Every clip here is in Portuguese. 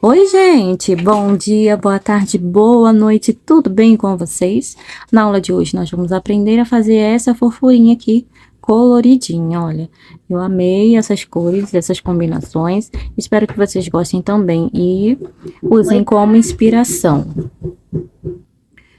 Oi, gente! Bom dia, boa tarde, boa noite, tudo bem com vocês? Na aula de hoje nós vamos aprender a fazer essa fofurinha aqui, coloridinha, olha. Eu amei essas cores, essas combinações, espero que vocês gostem também e usem como inspiração.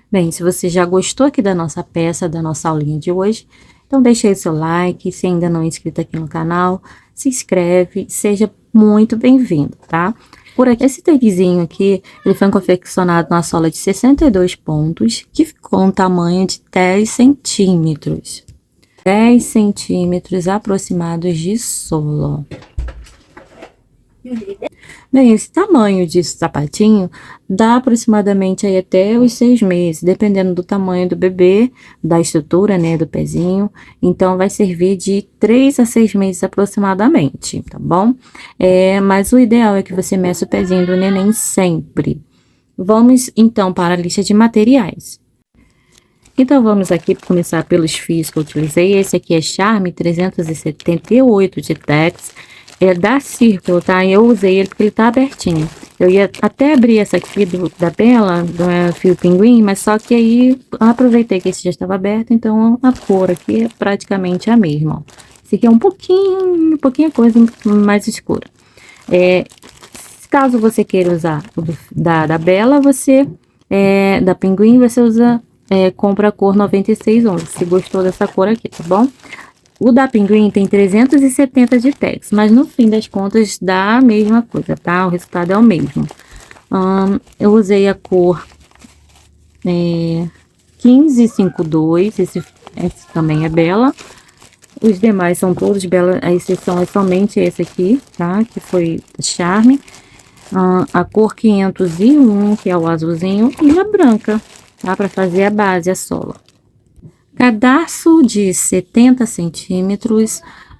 Bem, se você já gostou aqui da nossa peça, da nossa aulinha de hoje, então deixe aí o seu like, se ainda não é inscrito aqui no canal, se inscreve, seja muito bem-vindo, tá? Por aqui, esse tagzinho aqui, ele foi confeccionado numa sola de 62 pontos, que ficou um tamanho de 10 centímetros. 10 centímetros aproximados de sola, ó. Bem, esse tamanho de sapatinho dá aproximadamente aí até os 6 meses, dependendo do tamanho do bebê, da estrutura, né, do pezinho. Então, vai servir de 3 a 6 meses aproximadamente, tá bom? Mas o ideal é que você meça o pezinho do neném sempre. Vamos, então, para a lista de materiais. Então, vamos aqui começar pelos fios que eu utilizei. Esse aqui é Charme 378 de Tex. É da Círculo, tá? Eu usei ele porque ele tá abertinho. Eu ia até abrir essa aqui da Bella, do fio pinguim, mas só que aí aproveitei que esse já estava aberto, então a cor aqui é praticamente a mesma, ó. Esse aqui é um pouquinho coisa mais escura. Caso você queira usar o da Bella, da Pinguim, você compra a cor 9611, se gostou dessa cor aqui, tá bom? O da Pinguim tem 370 de Tex, mas no fim das contas dá a mesma coisa, tá? O resultado é o mesmo. Eu usei a cor 1552, esse também é Bella. Os demais são todos Bella, a exceção é somente esse aqui, tá? Que foi Charme. A cor 501, que é o azulzinho, e a branca, tá? Para fazer a base, a sola. Cadarço de 70 centímetros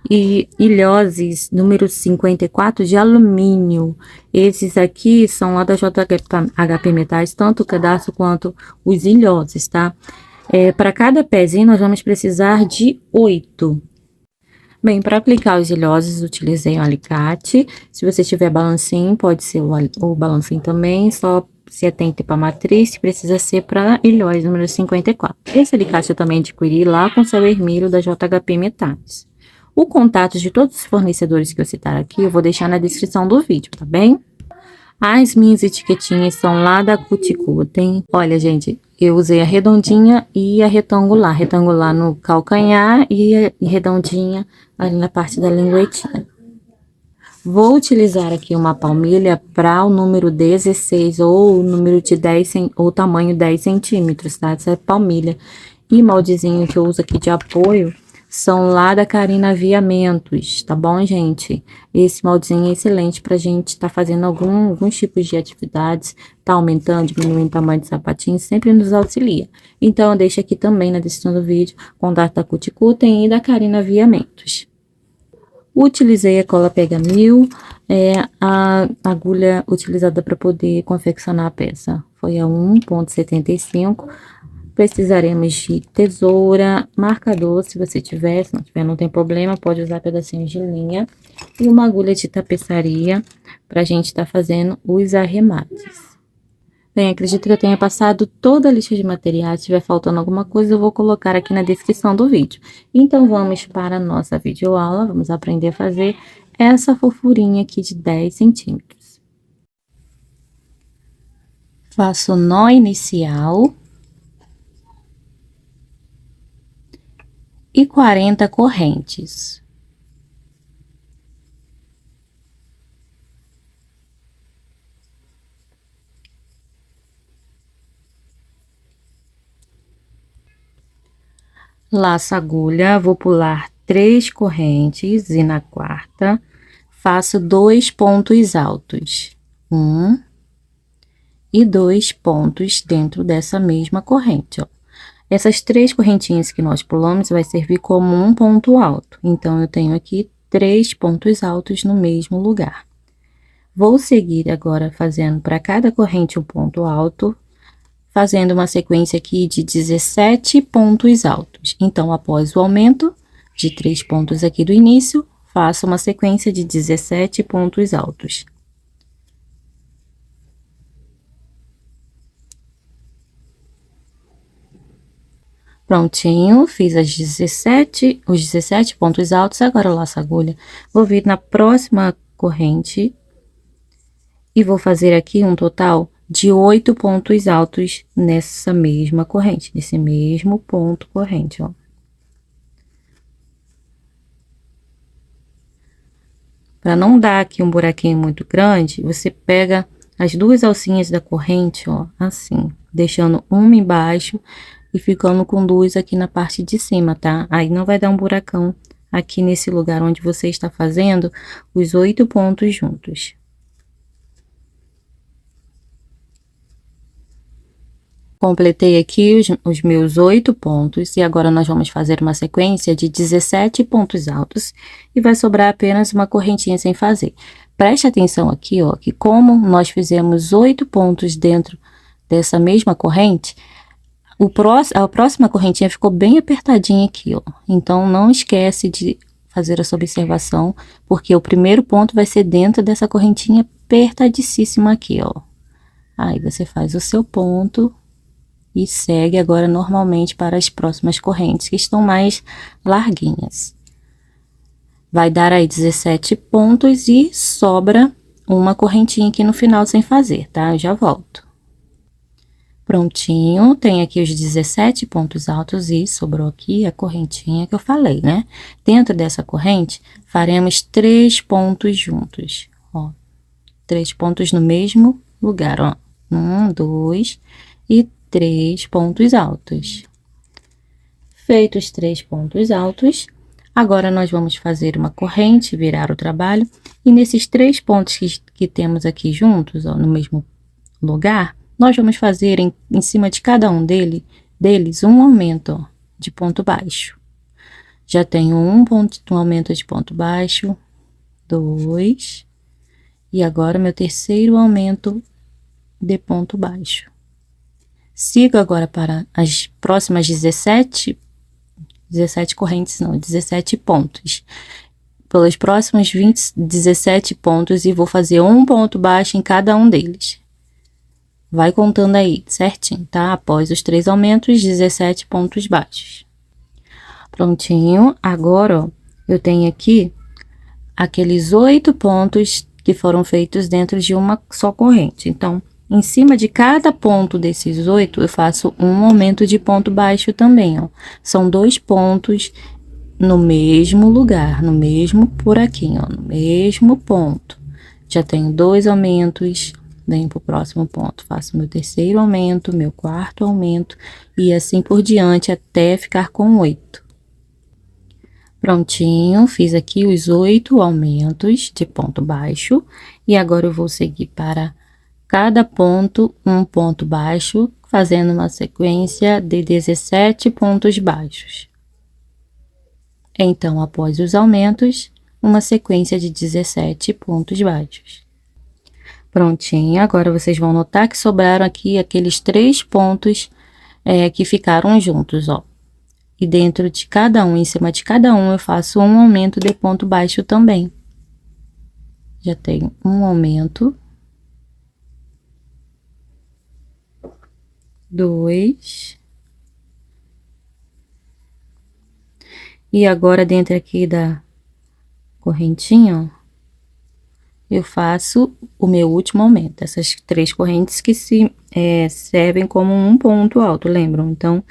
e ilhoses número 54 de alumínio. Esses aqui são lá da JHP Metais, tanto o cadarço quanto os ilhoses, tá? Para cada pezinho nós vamos precisar de 8. Bem, para aplicar os ilhoses, utilizei um alicate. Se você tiver balancinho, pode ser o balancinho também, só se atente para matriz, se precisa ser para ilhós número 54. Esse alicate eu também adquiri lá com o seu Hermílio da JHP Metais. O contato de todos os fornecedores que eu citar aqui, eu vou deixar na descrição do vídeo, tá bem? As minhas etiquetinhas são lá da Cuticutem. Olha, gente, eu usei a redondinha e a retangular. Retangular no calcanhar e redondinha ali na parte da linguetinha. Vou utilizar aqui uma palmilha para o número 16 ou o número de 10, ou tamanho 10 centímetros, tá? Essa é palmilha. E moldezinho que eu uso aqui de apoio são lá da Karina Aviamentos, tá bom, gente? Esse moldezinho é excelente pra gente tá fazendo alguns tipos de atividades, tá aumentando, diminuindo o tamanho de sapatinho, sempre nos auxilia. Então, eu deixo aqui também na descrição do vídeo, contato da Cuticutem e da Karina Aviamentos. Utilizei a cola Pega 1000, a agulha utilizada para poder confeccionar a peça foi a 1,75. Precisaremos de tesoura, marcador, se você tiver, se não tiver não tem problema, pode usar pedacinhos de linha. E uma agulha de tapeçaria para a gente estar fazendo os arremates. Bem, acredito que eu tenha passado toda a lista de materiais. Se estiver faltando alguma coisa, eu vou colocar aqui na descrição do vídeo. Então, vamos para a nossa videoaula. Vamos aprender a fazer essa fofurinha aqui de 10 centímetros. Faço nó inicial e 40 correntes. Laço a agulha, vou pular 3 correntes e na quarta faço 2 pontos altos, 1 e 2 pontos dentro dessa mesma corrente, ó. Essas 3 correntinhas que nós pulamos vai servir como um ponto alto, então eu tenho aqui 3 pontos altos no mesmo lugar. Vou seguir agora fazendo para cada corrente um ponto alto, fazendo uma sequência aqui de 17 pontos altos. Então, após o aumento de 3 pontos aqui do início, faço uma sequência de 17 pontos altos. Prontinho, fiz os 17 pontos altos, agora eu laço a agulha. Vou vir na próxima corrente e vou fazer aqui um total de 8 pontos altos nessa mesma corrente, nesse mesmo ponto corrente, ó. Para não dar aqui um buraquinho muito grande, você pega as duas alcinhas da corrente, ó, assim, deixando uma embaixo e ficando com duas aqui na parte de cima, tá? Aí não vai dar um buracão aqui nesse lugar onde você está fazendo os 8 pontos juntos. Completei aqui os meus 8 pontos e agora nós vamos fazer uma sequência de 17 pontos altos e vai sobrar apenas uma correntinha sem fazer. Preste atenção aqui, ó, que como nós fizemos 8 pontos dentro dessa mesma corrente, a próxima correntinha ficou bem apertadinha aqui, ó. Então, não esquece de fazer essa observação, porque o primeiro ponto vai ser dentro dessa correntinha apertadíssima aqui, ó. Aí, você faz o seu ponto e segue agora normalmente para as próximas correntes, que estão mais larguinhas. Vai dar aí 17 pontos e sobra uma correntinha aqui no final sem fazer, tá? Eu já volto. Prontinho, tem aqui os 17 pontos altos e sobrou aqui a correntinha que eu falei, né? Dentro dessa corrente, faremos 3 pontos juntos, ó. 3 pontos no mesmo lugar, ó. 1, 2 e 3 pontos altos. Feitos 3 pontos altos, agora nós vamos fazer uma corrente, virar o trabalho, e nesses 3 pontos que temos aqui juntos, ó, no mesmo lugar, nós vamos fazer em cima de cada um deles um aumento, ó, de ponto baixo. Já tenho um aumento de ponto baixo, 2, e agora meu terceiro aumento de ponto baixo. Sigo agora para as próximas 17 correntes, não, 17 pontos. Pelos próximos 17 pontos e vou fazer um ponto baixo em cada um deles. Vai contando aí certinho, tá? Após os 3 aumentos, 17 pontos baixos. Prontinho. Agora, ó, eu tenho aqui aqueles 8 pontos que foram feitos dentro de uma só corrente. Então, em cima de cada ponto desses 8, eu faço um aumento de ponto baixo também, ó. São 2 pontos no mesmo lugar, no mesmo buraquinho, ó, no mesmo ponto. Já tenho 2 aumentos, venho pro próximo ponto, faço meu terceiro aumento, meu quarto aumento, e assim por diante, até ficar com 8. Prontinho, fiz aqui os 8 aumentos de ponto baixo, e agora eu vou seguir para cada ponto, um ponto baixo, fazendo uma sequência de 17 pontos baixos. Então, após os aumentos, uma sequência de 17 pontos baixos. Prontinho, agora vocês vão notar que sobraram aqui aqueles 3 pontos que ficaram juntos, ó. E dentro de cada um, em cima de cada um, eu faço um aumento de ponto baixo também. Já tenho um aumento. 2. E agora, dentro aqui da correntinha, ó, eu faço o meu último aumento. Essas 3 correntes que servem como um ponto alto, lembram? Então,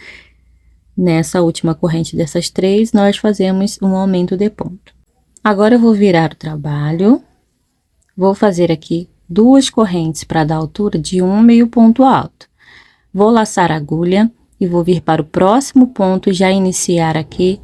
nessa última corrente dessas 3, nós fazemos um aumento de ponto. Agora, eu vou virar o trabalho. Vou fazer aqui 2 correntes para dar altura de um meio ponto alto. Vou laçar a agulha e vou vir para o próximo ponto e já iniciar aqui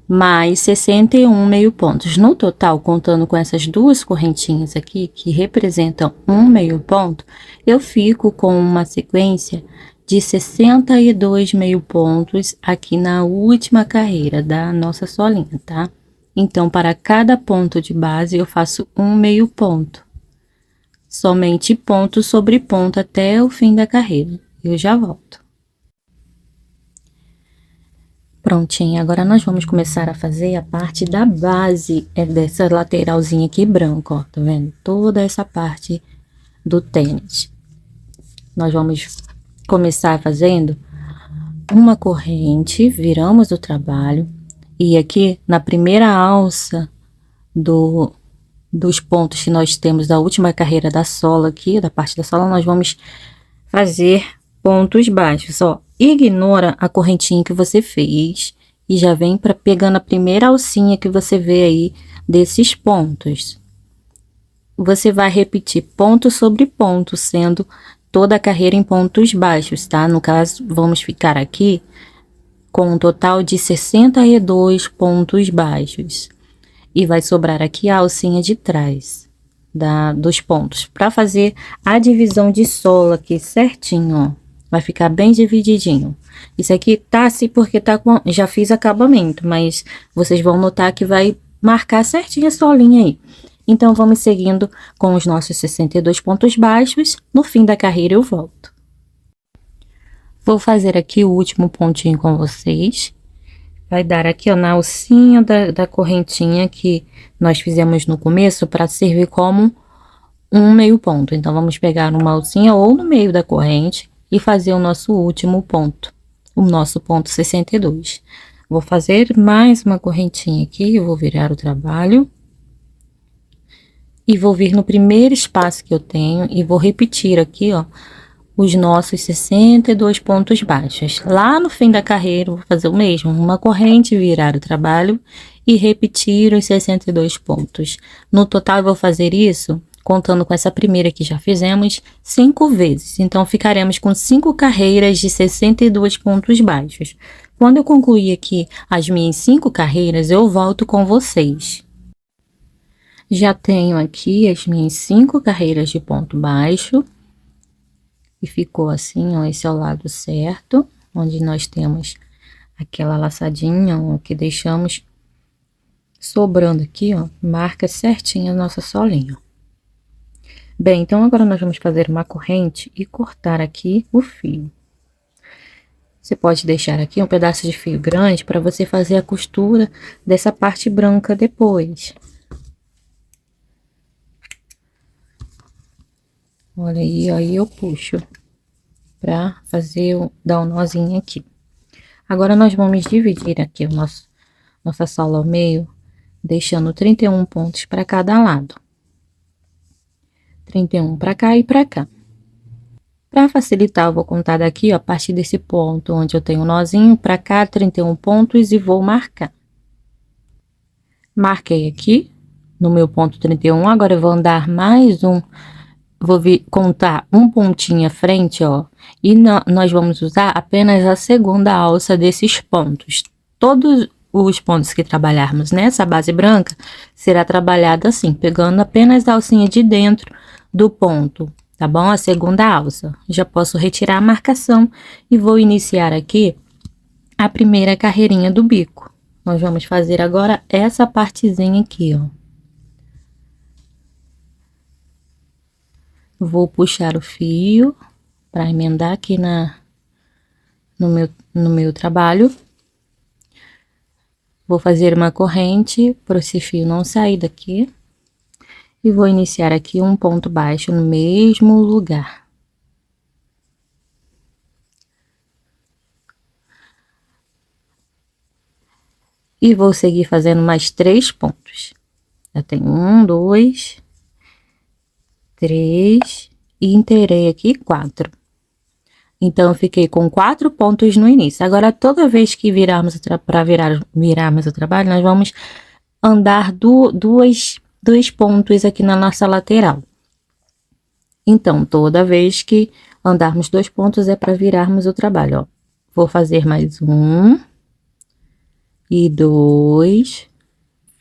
mais 61 meio pontos. No total, contando com essas 2 correntinhas aqui, que representam um meio ponto, eu fico com uma sequência de 62 meio pontos aqui na última carreira da nossa solinha, tá? Então, para cada ponto de base, eu faço um meio ponto. Somente ponto sobre ponto até o fim da carreira. Eu já volto. Prontinho, agora nós vamos começar a fazer a parte da base dessa lateralzinha aqui branca, ó, tá vendo? Toda essa parte do tênis. Nós vamos começar fazendo uma corrente, viramos o trabalho e aqui na primeira alça dos pontos que nós temos da última carreira da sola aqui, da parte da sola, nós vamos fazer pontos baixos, ó. Ignora a correntinha que você fez e já vem para pegando a primeira alcinha que você vê aí desses pontos. Você vai repetir ponto sobre ponto, sendo toda a carreira em pontos baixos, tá? No caso, vamos ficar aqui com um total de 62 pontos baixos. E vai sobrar aqui a alcinha de trás dos pontos, para fazer a divisão de sola aqui certinho, ó. Vai ficar bem divididinho. Isso aqui tá assim porque tá com, já fiz acabamento, mas vocês vão notar que vai marcar certinho a solinha aí. Então, vamos seguindo com os nossos 62 pontos baixos. No fim da carreira, eu volto. Vou fazer aqui o último pontinho com vocês. Vai dar aqui, ó, na alcinha da correntinha que nós fizemos no começo para servir como um meio ponto. Então, vamos pegar uma alcinha ou no meio da corrente e fazer o nosso último ponto, o nosso ponto 62. Vou fazer mais uma correntinha aqui, eu vou virar o trabalho. E vou vir no primeiro espaço que eu tenho e vou repetir aqui, ó, os nossos 62 pontos baixos. Lá no fim da carreira, eu vou fazer o mesmo, uma corrente, virar o trabalho e repetir os 62 pontos. No total, eu vou fazer isso, contando com essa primeira que já fizemos, 5 vezes. Então, ficaremos com 5 carreiras de 62 pontos baixos. Quando eu concluir aqui as minhas 5 carreiras, eu volto com vocês. Já tenho aqui as minhas 5 carreiras de ponto baixo. E ficou assim, ó, esse é o lado certo, onde nós temos aquela laçadinha, ó, que deixamos sobrando aqui, ó, marca certinho a nossa solinha. Bem, então agora nós vamos fazer uma corrente e cortar aqui o fio. Você pode deixar aqui um pedaço de fio grande para você fazer a costura dessa parte branca depois. Olha aí eu puxo pra fazer, dar um nozinho aqui. Agora, nós vamos dividir aqui nossa sola ao meio, deixando 31 pontos para cada lado. 31 para cá e para cá. Para facilitar, eu vou contar daqui, ó, a partir desse ponto onde eu tenho um nozinho, para cá, 31 pontos e vou marcar. Marquei aqui, no meu ponto 31, agora eu vou andar mais um. Vou contar um pontinho à frente, ó, e nós vamos usar apenas a segunda alça desses pontos. Todos os pontos que trabalharmos nessa base branca será trabalhado assim, pegando apenas a alcinha de dentro do ponto, tá bom? A segunda alça. Já posso retirar a marcação e vou iniciar aqui a primeira carreirinha do bico. Nós vamos fazer agora essa partezinha aqui, ó. Vou puxar o fio para emendar aqui no meu trabalho. Vou fazer uma corrente para esse fio não sair daqui. E vou iniciar aqui um ponto baixo no mesmo lugar. E vou seguir fazendo mais 3 pontos. Já tenho 1, 2... 3 e inteirei aqui 4. Então, eu fiquei com 4 pontos no início. Agora, toda vez que virarmos o trabalho, nós vamos andar dois pontos aqui na nossa lateral. Então, toda vez que andarmos 2 pontos é para virarmos o trabalho, ó. Vou fazer mais 1 e 2.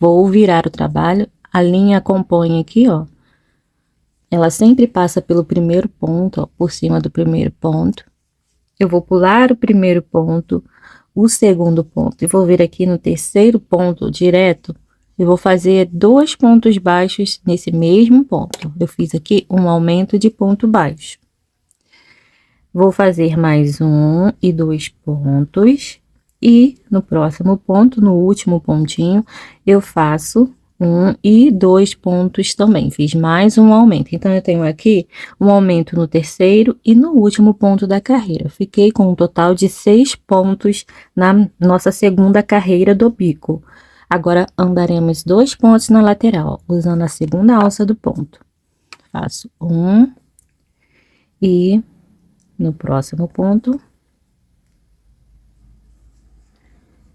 Vou virar o trabalho. A linha acompanha aqui, ó. Ela sempre passa pelo primeiro ponto, ó, por cima do primeiro ponto. Eu vou pular o primeiro ponto, o segundo ponto, e vou vir aqui no terceiro ponto direto, e vou fazer 2 pontos baixos nesse mesmo ponto. Eu fiz aqui um aumento de ponto baixo. Vou fazer mais 1 e 2 pontos, e no próximo ponto, no último pontinho, eu faço 1 e 2 pontos também, fiz mais um aumento. Então, eu tenho aqui um aumento no terceiro e no último ponto da carreira. Fiquei com um total de 6 pontos na nossa segunda carreira do bico. Agora, andaremos 2 pontos na lateral, usando a segunda alça do ponto. Faço 1 e no próximo ponto,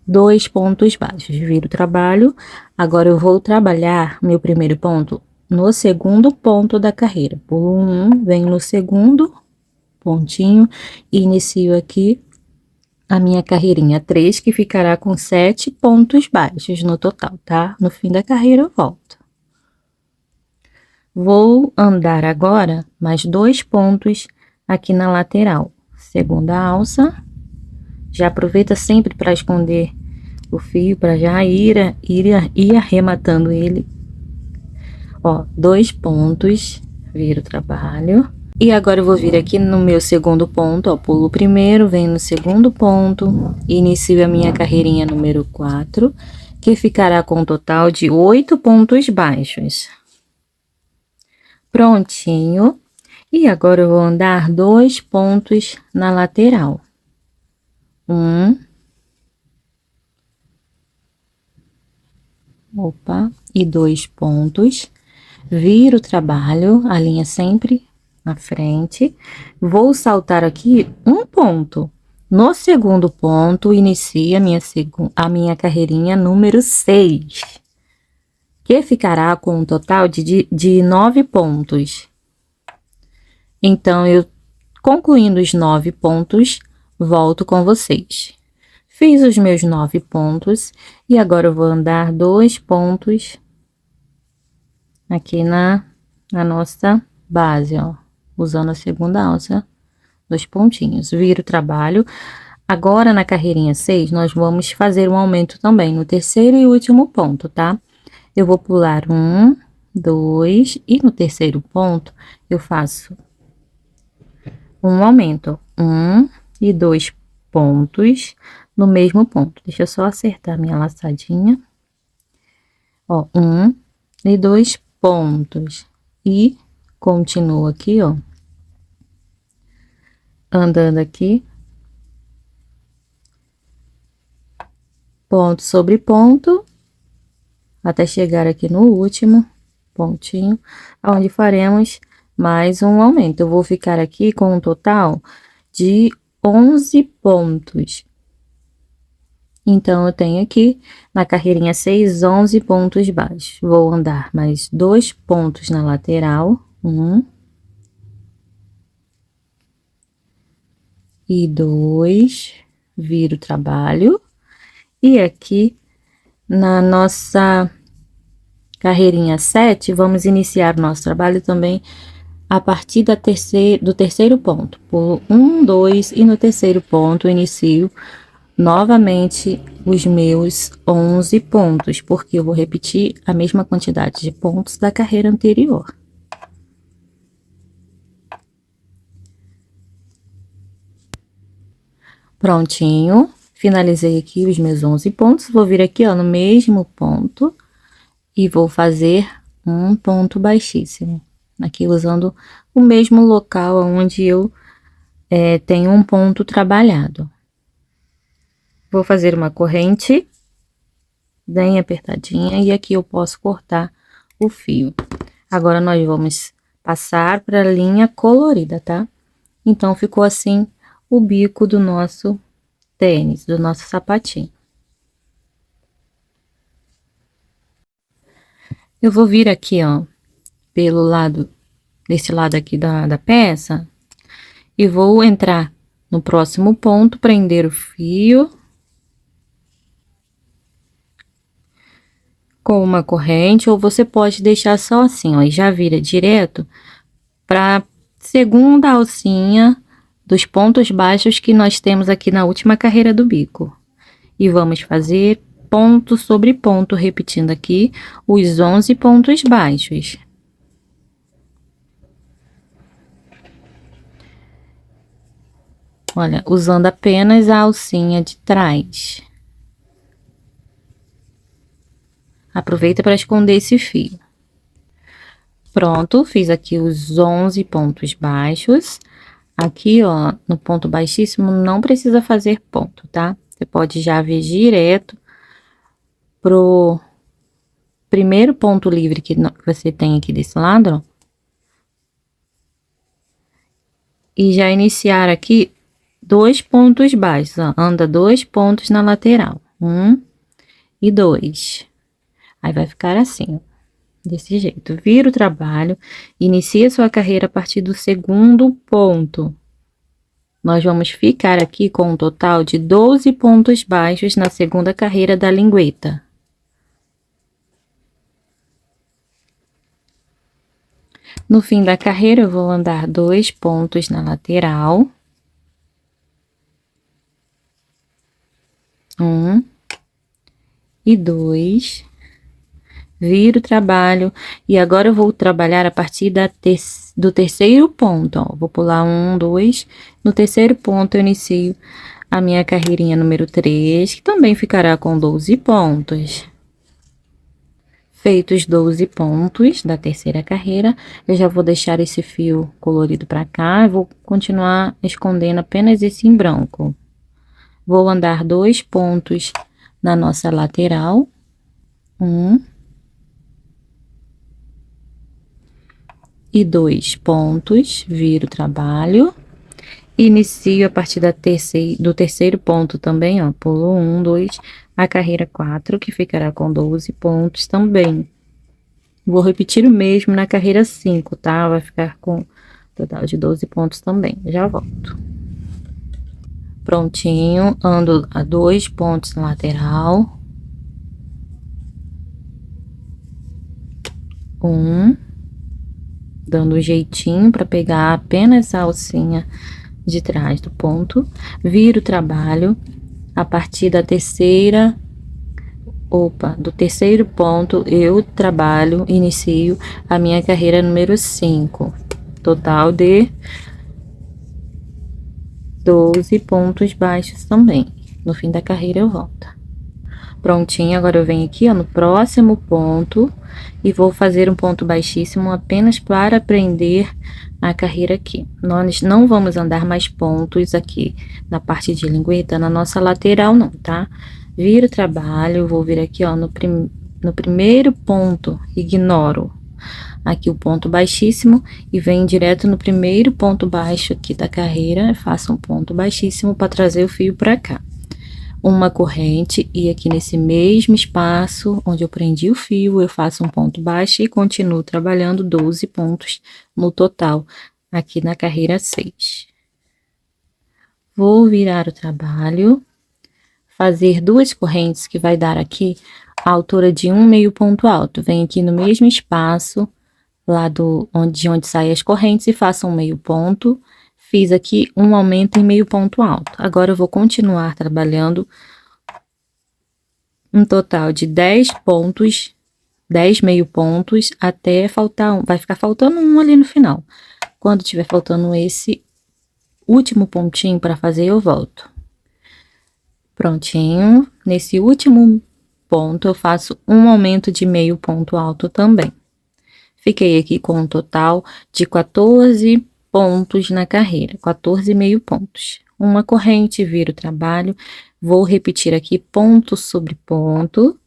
2 pontos baixos, viro o trabalho. Agora, eu vou trabalhar meu primeiro ponto no segundo ponto da carreira. Pulo 1, venho no segundo pontinho e inicio aqui a minha carreirinha 3, que ficará com 7 pontos baixos no total, tá? No fim da carreira, eu volto. Vou andar agora mais 2 pontos aqui na lateral. Segunda alça. Já aproveita sempre para esconder o fio, para já ir arrematando ele. Ó, 2 pontos, viro o trabalho. E agora eu vou vir aqui no meu segundo ponto, ó, pulo o primeiro, venho no segundo ponto, inicio a minha carreirinha número 4, que ficará com um total de 8 pontos baixos. Prontinho. E agora eu vou andar 2 pontos na lateral. 1. Opa, e 2 pontos. Viro o trabalho, a linha sempre na frente. Vou saltar aqui um ponto. No segundo ponto, inicia a minha carreirinha número 6, que ficará com um total de 9 pontos. Então, eu concluindo os 9 pontos, volto com vocês. Fiz os meus 9 pontos e agora eu vou andar 2 pontos aqui na nossa base, ó, usando a segunda alça, 2 pontinhos. Viro o trabalho. Agora, na carreirinha 6, nós vamos fazer um aumento também no terceiro e último ponto, tá? Eu vou pular 1, 2 e no terceiro ponto eu faço um aumento, 1 e 2 pontos no mesmo ponto. Deixa eu só acertar minha laçadinha. Ó, 1 e 2 pontos. E continuo aqui, ó, andando aqui, ponto sobre ponto, até chegar aqui no último pontinho, onde faremos mais um aumento. Eu vou ficar aqui com um total de 11 pontos. Então, eu tenho aqui na carreirinha 6, 11 pontos baixos. Vou andar mais 2 pontos na lateral, 1 e 2, viro o trabalho. E aqui na nossa carreirinha 7, vamos iniciar o nosso trabalho também a partir do terceiro ponto. Pulo 1, 2 e no terceiro ponto inicio novamente os meus 11 pontos, porque eu vou repetir a mesma quantidade de pontos da carreira anterior. Prontinho, finalizei aqui os meus 11 pontos, vou vir aqui, ó, no mesmo ponto e vou fazer um ponto baixíssimo, aqui usando o mesmo local onde eu tenho um ponto trabalhado. Vou fazer uma corrente bem apertadinha e aqui eu posso cortar o fio. Agora, nós vamos passar para a linha colorida, tá? Então, ficou assim o bico do nosso tênis, do nosso sapatinho. Eu vou vir aqui, ó, pelo lado, desse lado aqui da peça, e vou entrar no próximo ponto, prender o fio com uma corrente, ou você pode deixar só assim, ó, e já vira direto para segunda alcinha dos pontos baixos que nós temos aqui na última carreira do bico. E vamos fazer ponto sobre ponto, repetindo aqui os 11 pontos baixos. Olha, usando apenas a alcinha de trás. Aproveita para esconder esse fio. Pronto, fiz aqui os 11 pontos baixos. Aqui, ó, no ponto baixíssimo, não precisa fazer ponto, tá? Você pode já vir direto pro primeiro ponto livre que você tem aqui desse lado, ó. E já iniciar aqui 2 pontos baixos, ó. Anda 2 pontos na lateral. 1 e 2. Aí vai ficar assim, ó. Desse jeito. Vira o trabalho, inicia sua carreira a partir do segundo ponto. Nós vamos ficar aqui com um total de 12 pontos baixos na segunda carreira da lingueta. No fim da carreira, eu vou andar 2 pontos na lateral. 1 e 2. Viro o trabalho, e agora eu vou trabalhar a partir do terceiro ponto, ó. Vou pular 1, 2, no terceiro ponto eu inicio a minha carreirinha número 3, que também ficará com 12 pontos. Feitos 12 pontos da terceira carreira, eu já vou deixar esse fio colorido para cá, e vou continuar escondendo apenas esse em branco. Vou andar 2 pontos na nossa lateral, 1 e 2 pontos, viro o trabalho, inicio a partir do terceiro ponto também, ó, pulo 1, 2, a carreira 4, que ficará com 12 pontos também. Vou repetir o mesmo na carreira 5, tá? Vai ficar com total de 12 pontos também. Já volto. Prontinho, ando a 2 pontos na lateral. 1, dando um jeitinho para pegar apenas a alcinha de trás do ponto. Viro o trabalho a partir da terceira, do terceiro ponto, eu trabalho, inicio a minha carreira número 5, total de 12 pontos baixos também. No fim da carreira eu volto. Prontinho, agora eu venho aqui, ó, no próximo ponto e vou fazer um ponto baixíssimo apenas para prender a carreira aqui. Nós não vamos andar mais pontos aqui na parte de lingueta, na nossa lateral não, tá? Viro o trabalho, vou vir aqui, ó, no primeiro ponto, ignoro aqui o ponto baixíssimo e venho direto no primeiro ponto baixo aqui da carreira, faço um ponto baixíssimo para trazer o fio para cá. Uma corrente, e aqui nesse mesmo espaço onde eu prendi o fio, eu faço um ponto baixo e continuo trabalhando 12 pontos no total, aqui na carreira 6. Vou virar o trabalho, fazer 2 correntes, que vai dar aqui a altura de um meio ponto alto. Venho aqui no mesmo espaço, lá de onde saem as correntes, e faço um meio ponto. Fiz aqui um aumento em meio ponto alto. Agora eu vou continuar trabalhando um total de 10 pontos, 10 meio pontos, até faltar um. Vai ficar faltando um ali no final. Quando tiver faltando esse último pontinho para fazer, eu volto. Prontinho. Nesse último ponto, eu faço um aumento de meio ponto alto também. Fiquei aqui com um total de 14 pontos na carreira, 14 meio pontos. Uma corrente, viro o trabalho, vou repetir aqui ponto sobre ponto,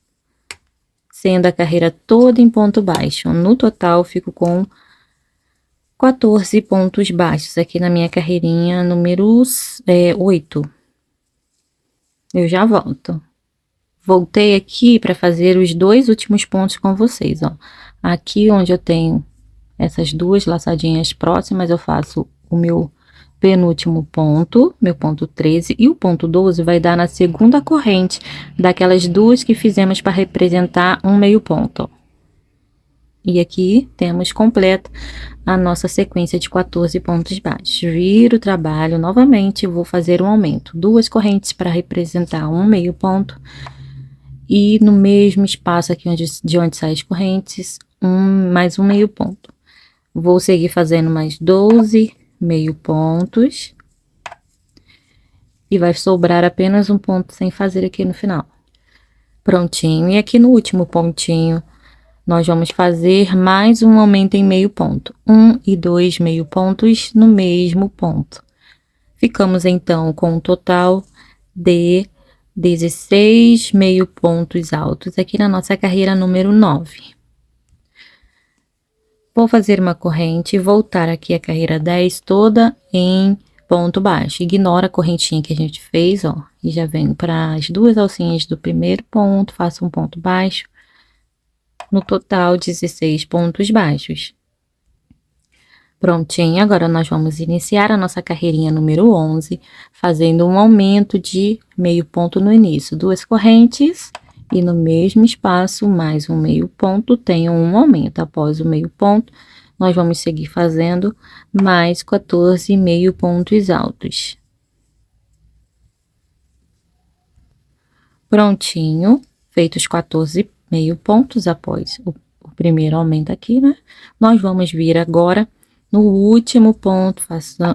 sendo a carreira toda em ponto baixo. No total, fico com 14 pontos baixos aqui na minha carreirinha número 8. Eu já volto. Voltei aqui para fazer os 2 últimos pontos com vocês, ó. Aqui onde eu tenho essas 2 laçadinhas próximas, eu faço o meu penúltimo ponto, meu ponto 13, e o ponto 12 vai dar na segunda corrente daquelas 2 que fizemos para representar um meio ponto, ó. E aqui temos completa a nossa sequência de 14 pontos baixos. Viro o trabalho novamente, vou fazer um aumento, 2 correntes para representar um meio ponto, e no mesmo espaço aqui de onde saem as correntes, mais um meio ponto. Vou seguir fazendo mais 12 meio pontos. E vai sobrar apenas um ponto sem fazer aqui no final. Prontinho. E aqui no último pontinho, nós vamos fazer mais um aumento em meio ponto. 1 e 2 meio pontos no mesmo ponto. Ficamos, então, com um total de 16 meio pontos altos aqui na nossa carreira número 9. Vou fazer uma corrente e voltar aqui a carreira 10 toda em ponto baixo. Ignora a correntinha que a gente fez, ó, e já venho para as duas alcinhas do primeiro ponto, faço um ponto baixo. No total, 16 pontos baixos. Prontinho, agora nós vamos iniciar a nossa carreirinha número 11, fazendo um aumento de meio ponto no início. Duas correntes e no mesmo espaço, mais um meio ponto, tenho um aumento. Após o meio ponto, nós vamos seguir fazendo mais 14 meio pontos altos. Prontinho, feitos 14 meio pontos após o primeiro aumento aqui, né? Nós vamos vir agora no último ponto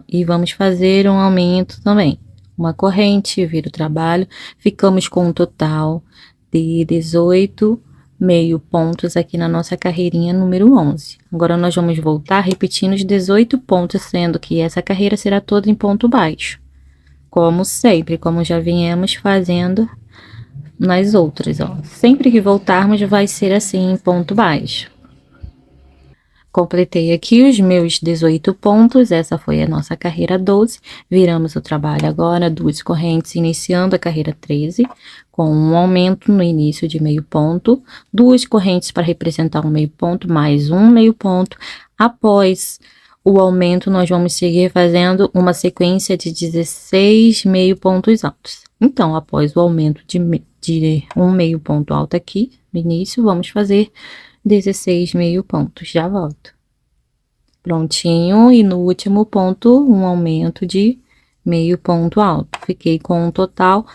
e vamos fazer um aumento também. Uma corrente, vira o trabalho, ficamos com um total de 18 meio pontos aqui na nossa carreirinha número 11. Agora, nós vamos voltar repetindo os 18 pontos, sendo que essa carreira será toda em ponto baixo. Como sempre, como já viemos fazendo nas outras, ó. Sempre que voltarmos, vai ser assim, em ponto baixo. Completei aqui os meus 18 pontos, essa foi a nossa carreira 12. Viramos o trabalho agora, duas correntes, iniciando a carreira 13, com um aumento no início de meio ponto, duas correntes para representar um meio ponto, mais um meio ponto. Após o aumento, nós vamos seguir fazendo uma sequência de 16 meio pontos altos. Então, após o aumento de um meio ponto alto aqui, no início, vamos fazer 16 meio pontos, já volto. Prontinho, e no último ponto, um aumento de meio ponto alto. Fiquei com um total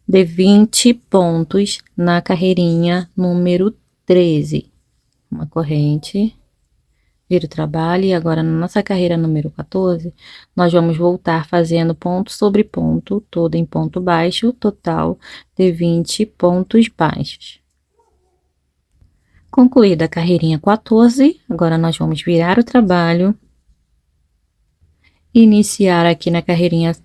de 20 pontos na carreirinha número 13. Uma corrente, vira o trabalho, e agora na nossa carreira número 14, nós vamos voltar fazendo ponto sobre ponto, todo em ponto baixo, total de 20 pontos baixos. Concluída a carreirinha 14, agora nós vamos virar o trabalho, iniciar aqui na carreirinha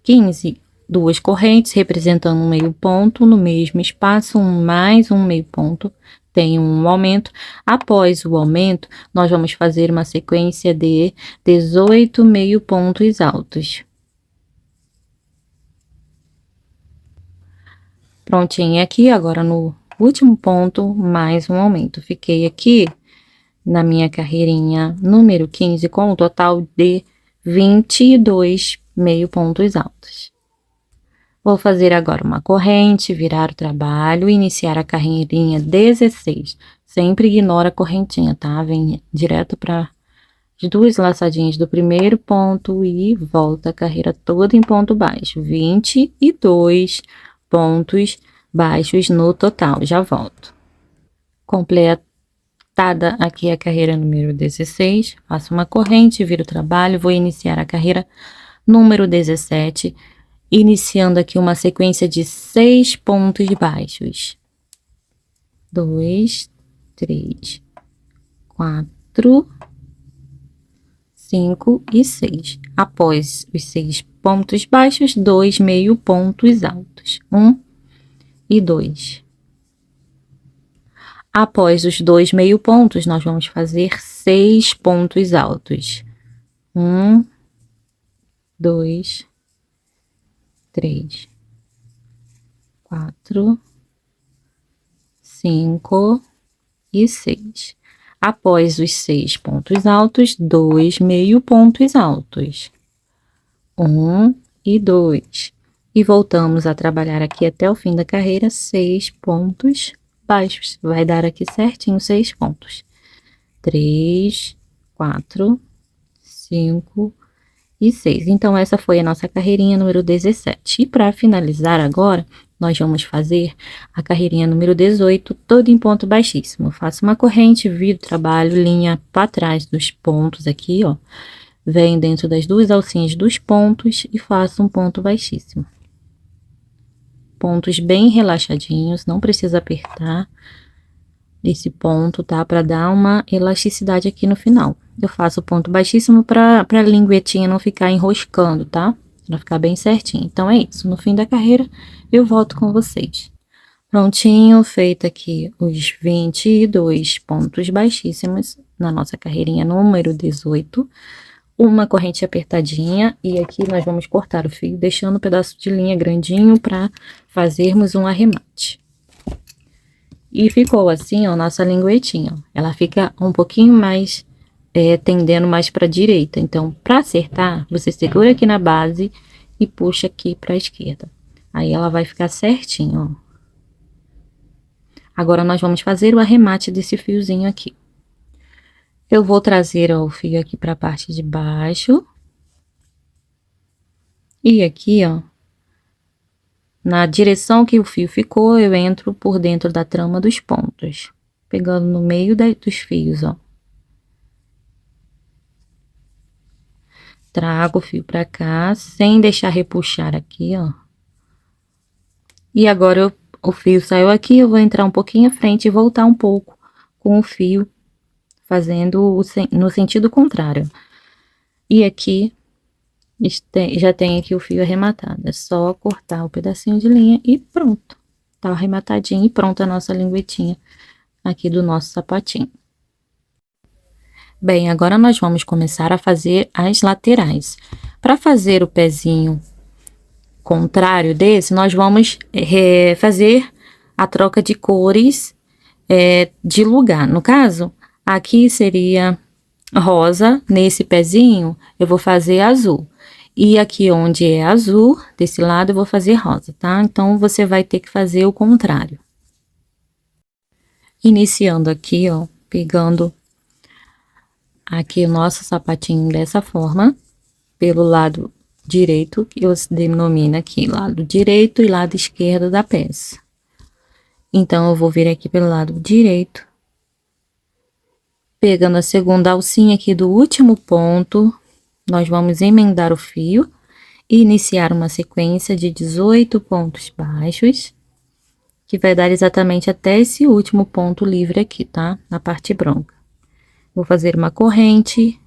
15, duas correntes representando um meio ponto, no mesmo espaço, mais um meio ponto, tem um aumento. Após o aumento, nós vamos fazer uma sequência de 18 meio pontos altos. Prontinho aqui, agora no último ponto, mais um aumento. Fiquei aqui na minha carreirinha número 15 com um total de 22 meio pontos altos. Vou fazer agora uma corrente, virar o trabalho, iniciar a carreirinha 16. Sempre ignora a correntinha, tá? Vem direto para as duas laçadinhas do primeiro ponto e volta a carreira toda em ponto baixo. 22 pontos baixos no total, já volto. Completada aqui a carreira número 16, faço uma corrente, viro o trabalho, vou iniciar a carreira número 17, iniciando aqui uma sequência de 6 pontos baixos. 2, 3, 4, 5 e 6. Após os 6 pontos baixos, 2 meio pontos altos. 1 e 2. Após os 2 meio pontos, nós vamos fazer 6 pontos altos. 1, 2, 3, 4, 5 e 6. Após os 6 pontos altos, 2 meio pontos altos. 1 e 2. E voltamos a trabalhar aqui até o fim da carreira, 6 pontos baixos. Vai dar aqui certinho 6 pontos. 3, 4, 5 e 6. Então, essa foi a nossa carreirinha número 17. E para finalizar agora, nós vamos fazer a carreirinha número 18, toda em ponto baixíssimo. Faço uma corrente, viro, trabalho, linha para trás dos pontos aqui, ó. Venho dentro das duas alcinhas dos pontos e faço um ponto baixíssimo. pontos bem relaxadinhos, não precisa apertar esse ponto, tá? Para dar uma elasticidade aqui no final. Eu faço ponto baixíssimo para a linguetinha não ficar enroscando, tá? Para ficar bem certinho. Então, é isso. No fim da carreira, eu volto com vocês. Prontinho, feito aqui os 22 pontos baixíssimos na nossa carreirinha número 18. Uma corrente apertadinha e aqui nós vamos cortar o fio, deixando um pedaço de linha grandinho para fazermos um arremate. E ficou assim, ó, nossa linguetinha. Ela fica um pouquinho mais, tendendo mais para a direita. Então, para acertar, você segura aqui na base e puxa aqui para a esquerda. Aí ela vai ficar certinho, ó. Agora, nós vamos fazer o arremate desse fiozinho aqui. Eu vou trazer, ó, o fio aqui para a parte de baixo. E aqui, ó, na direção que o fio ficou, eu entro por dentro da trama dos pontos, pegando no meio dos fios, ó. Trago o fio para cá, sem deixar repuxar aqui, ó. E agora o fio saiu aqui, eu vou entrar um pouquinho à frente e voltar um pouco com o fio, fazendo no sentido contrário. E aqui já tem aqui o fio arrematado. É só cortar o pedacinho de linha e pronto. Tá arrematadinho e pronta a nossa linguetinha aqui do nosso sapatinho. Bem, agora nós vamos começar a fazer as laterais. Para fazer o pezinho contrário desse, nós vamos fazer a troca de cores de lugar. No caso, aqui seria rosa, nesse pezinho eu vou fazer azul. E aqui onde é azul, desse lado eu vou fazer rosa, tá? Então, você vai ter que fazer o contrário. Iniciando aqui, ó, pegando aqui o nosso sapatinho dessa forma, pelo lado direito, que eu denomino aqui lado direito e lado esquerdo da peça. Então, eu vou vir aqui pelo lado direito, pegando a segunda alcinha aqui do último ponto, nós vamos emendar o fio e iniciar uma sequência de 18 pontos baixos, que vai dar exatamente até esse último ponto livre aqui, tá? Na parte branca. Vou fazer uma corrente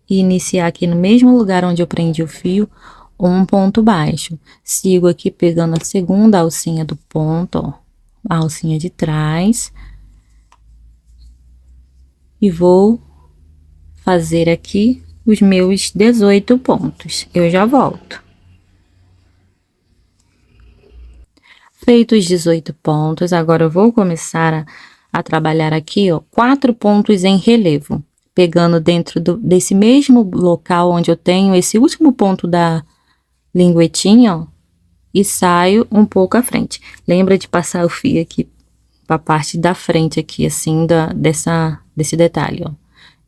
e iniciar aqui no mesmo lugar onde eu prendi o fio, um ponto baixo. Sigo aqui pegando a segunda alcinha do ponto, ó, a alcinha de trás. E vou fazer aqui os meus 18 pontos. Eu já volto. Feitos os 18 pontos, agora eu vou começar a trabalhar aqui, ó, 4 pontos em relevo. Pegando dentro desse mesmo local onde eu tenho esse último ponto da linguetinha, ó, e saio um pouco à frente. Lembra de passar o fio aqui para a parte da frente aqui, assim, desse detalhe, ó.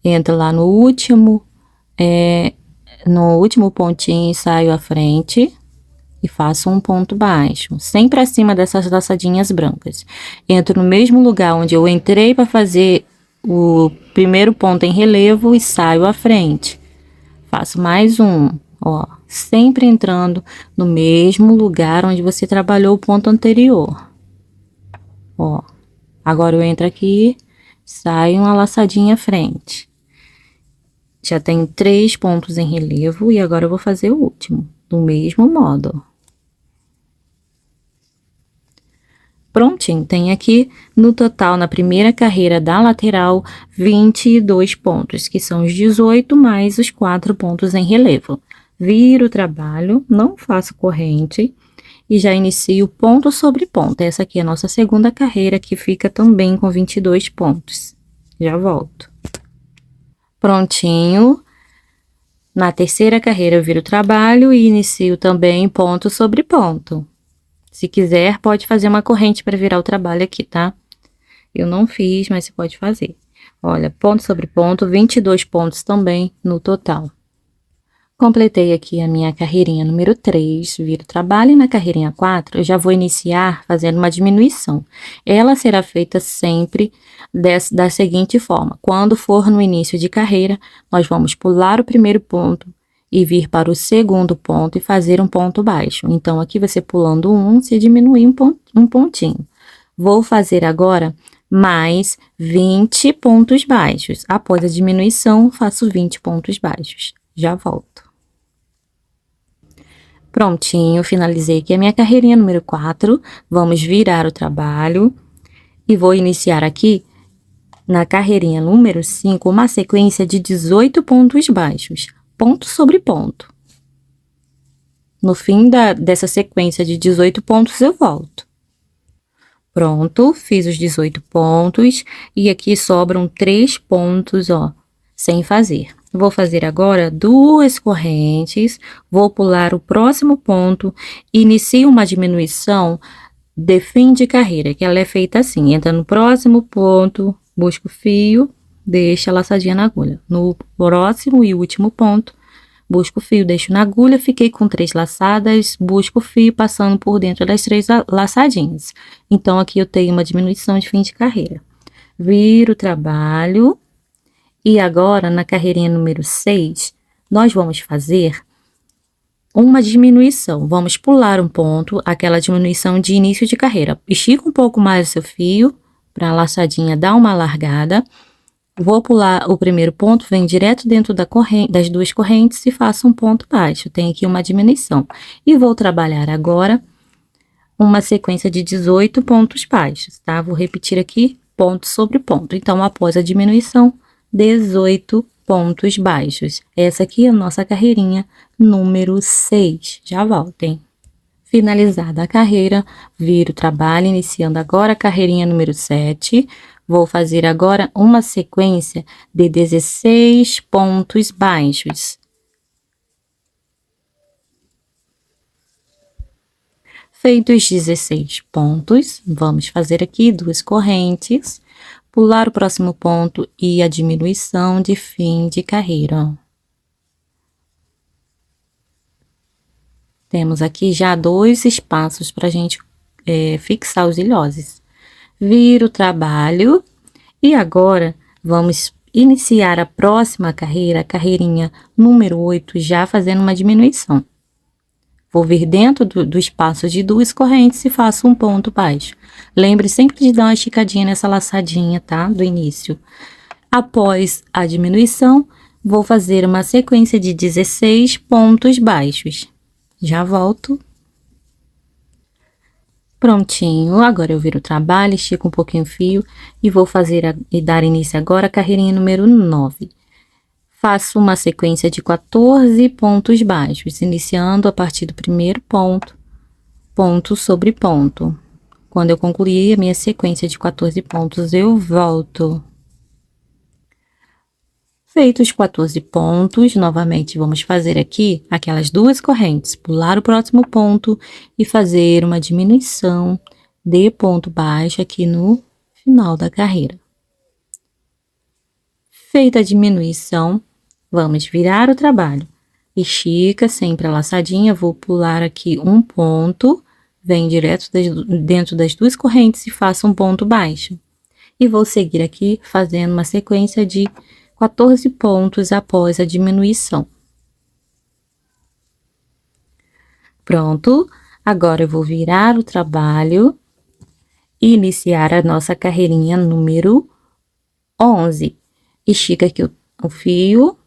Entra lá no último pontinho e saio à frente e faço um ponto baixo, sempre acima dessas laçadinhas brancas. Entro no mesmo lugar onde eu entrei para fazer o primeiro ponto em relevo e saio à frente. Faço mais um, ó, sempre entrando no mesmo lugar onde você trabalhou o ponto anterior. Ó, agora eu entro aqui, saio uma laçadinha à frente. Já tem 3 pontos em relevo e agora eu vou fazer o último, do mesmo modo. Prontinho, tem aqui no total, na primeira carreira da lateral, 22 pontos, que são os 18 mais os 4 pontos em relevo. Viro o trabalho, não faço corrente e já inicio ponto sobre ponto. Essa aqui é a nossa segunda carreira, que fica também com 22 pontos. Já volto. Prontinho. Na terceira carreira eu viro o trabalho e inicio também ponto sobre ponto. Se quiser, pode fazer uma corrente para virar o trabalho aqui, tá? Eu não fiz, mas você pode fazer. Olha, ponto sobre ponto, 22 pontos também no total. Completei aqui a minha carreirinha número 3, viro o trabalho, e na carreirinha 4 eu já vou iniciar fazendo uma diminuição. Ela será feita sempre da seguinte forma: quando for no início de carreira, nós vamos pular o primeiro ponto e vir para o segundo ponto e fazer um ponto baixo. Então, aqui você pulando um, se diminuir um pontinho. Vou fazer agora mais 20 pontos baixos. Após a diminuição, faço 20 pontos baixos. Já volto. Prontinho, finalizei aqui a minha carreirinha número 4. Vamos virar o trabalho e vou iniciar aqui na carreirinha número 5 uma sequência de 18 pontos baixos, ponto sobre ponto. No fim dessa sequência de 18 pontos, eu volto. Pronto, fiz os 18 pontos e aqui sobram 3 pontos, ó, sem fazer. Vou fazer agora 2 correntes, vou pular o próximo ponto, inicio uma diminuição de fim de carreira, que ela é feita assim, entra no próximo ponto, busca o fio, deixa a laçadinha na agulha. No próximo e último ponto, busco o fio, deixo na agulha, fiquei com 3 laçadas, busco o fio passando por dentro das 3 laçadinhas. Então, aqui eu tenho uma diminuição de fim de carreira. Viro o trabalho e agora, na carreirinha número 6, nós vamos fazer uma diminuição. Vamos pular um ponto, aquela diminuição de início de carreira. Estica um pouco mais o seu fio, para a laçadinha dar uma largada. Vou pular o primeiro ponto, vem direto dentro das 2 correntes e faço um ponto baixo. Tem aqui uma diminuição. E vou trabalhar agora uma sequência de 18 pontos baixos, tá? Vou repetir aqui, ponto sobre ponto. Então, após a diminuição, 18 pontos baixos. Essa aqui é a nossa carreirinha número 6. Já voltem. Finalizada a carreira, viro o trabalho, iniciando agora a carreirinha número 7. Vou fazer agora uma sequência de 16 pontos baixos. Feitos 16 pontos, vamos fazer aqui 2 correntes, pular o próximo ponto e a diminuição de fim de carreira. Temos aqui já 2 espaços para a gente fixar os ilhoses. Viro o trabalho e agora vamos iniciar a próxima carreira, a carreirinha número 8, já fazendo uma diminuição. Vou vir dentro do espaço de 2 correntes e faço um ponto baixo. Lembre sempre de dar uma esticadinha nessa laçadinha, tá? Do início. Após a diminuição, vou fazer uma sequência de 16 pontos baixos. Já volto. Prontinho, agora eu viro o trabalho, estico um pouquinho o fio e vou fazer e dar início agora a carreirinha número 9. Faço uma sequência de 14 pontos baixos, iniciando a partir do primeiro ponto, ponto sobre ponto. Quando eu concluir a minha sequência de 14 pontos, eu volto. Feitos os 14 pontos, novamente vamos fazer aqui aquelas 2 correntes, pular o próximo ponto e fazer uma diminuição de ponto baixo aqui no final da carreira. Feita a diminuição, vamos virar o trabalho. Estica sempre a laçadinha, vou pular aqui um ponto, vem direto dentro das 2 correntes e faço um ponto baixo. E vou seguir aqui fazendo uma sequência de 14 pontos após a diminuição. Pronto, agora eu vou virar o trabalho e iniciar a nossa carreirinha número 11. Estica aqui o fio,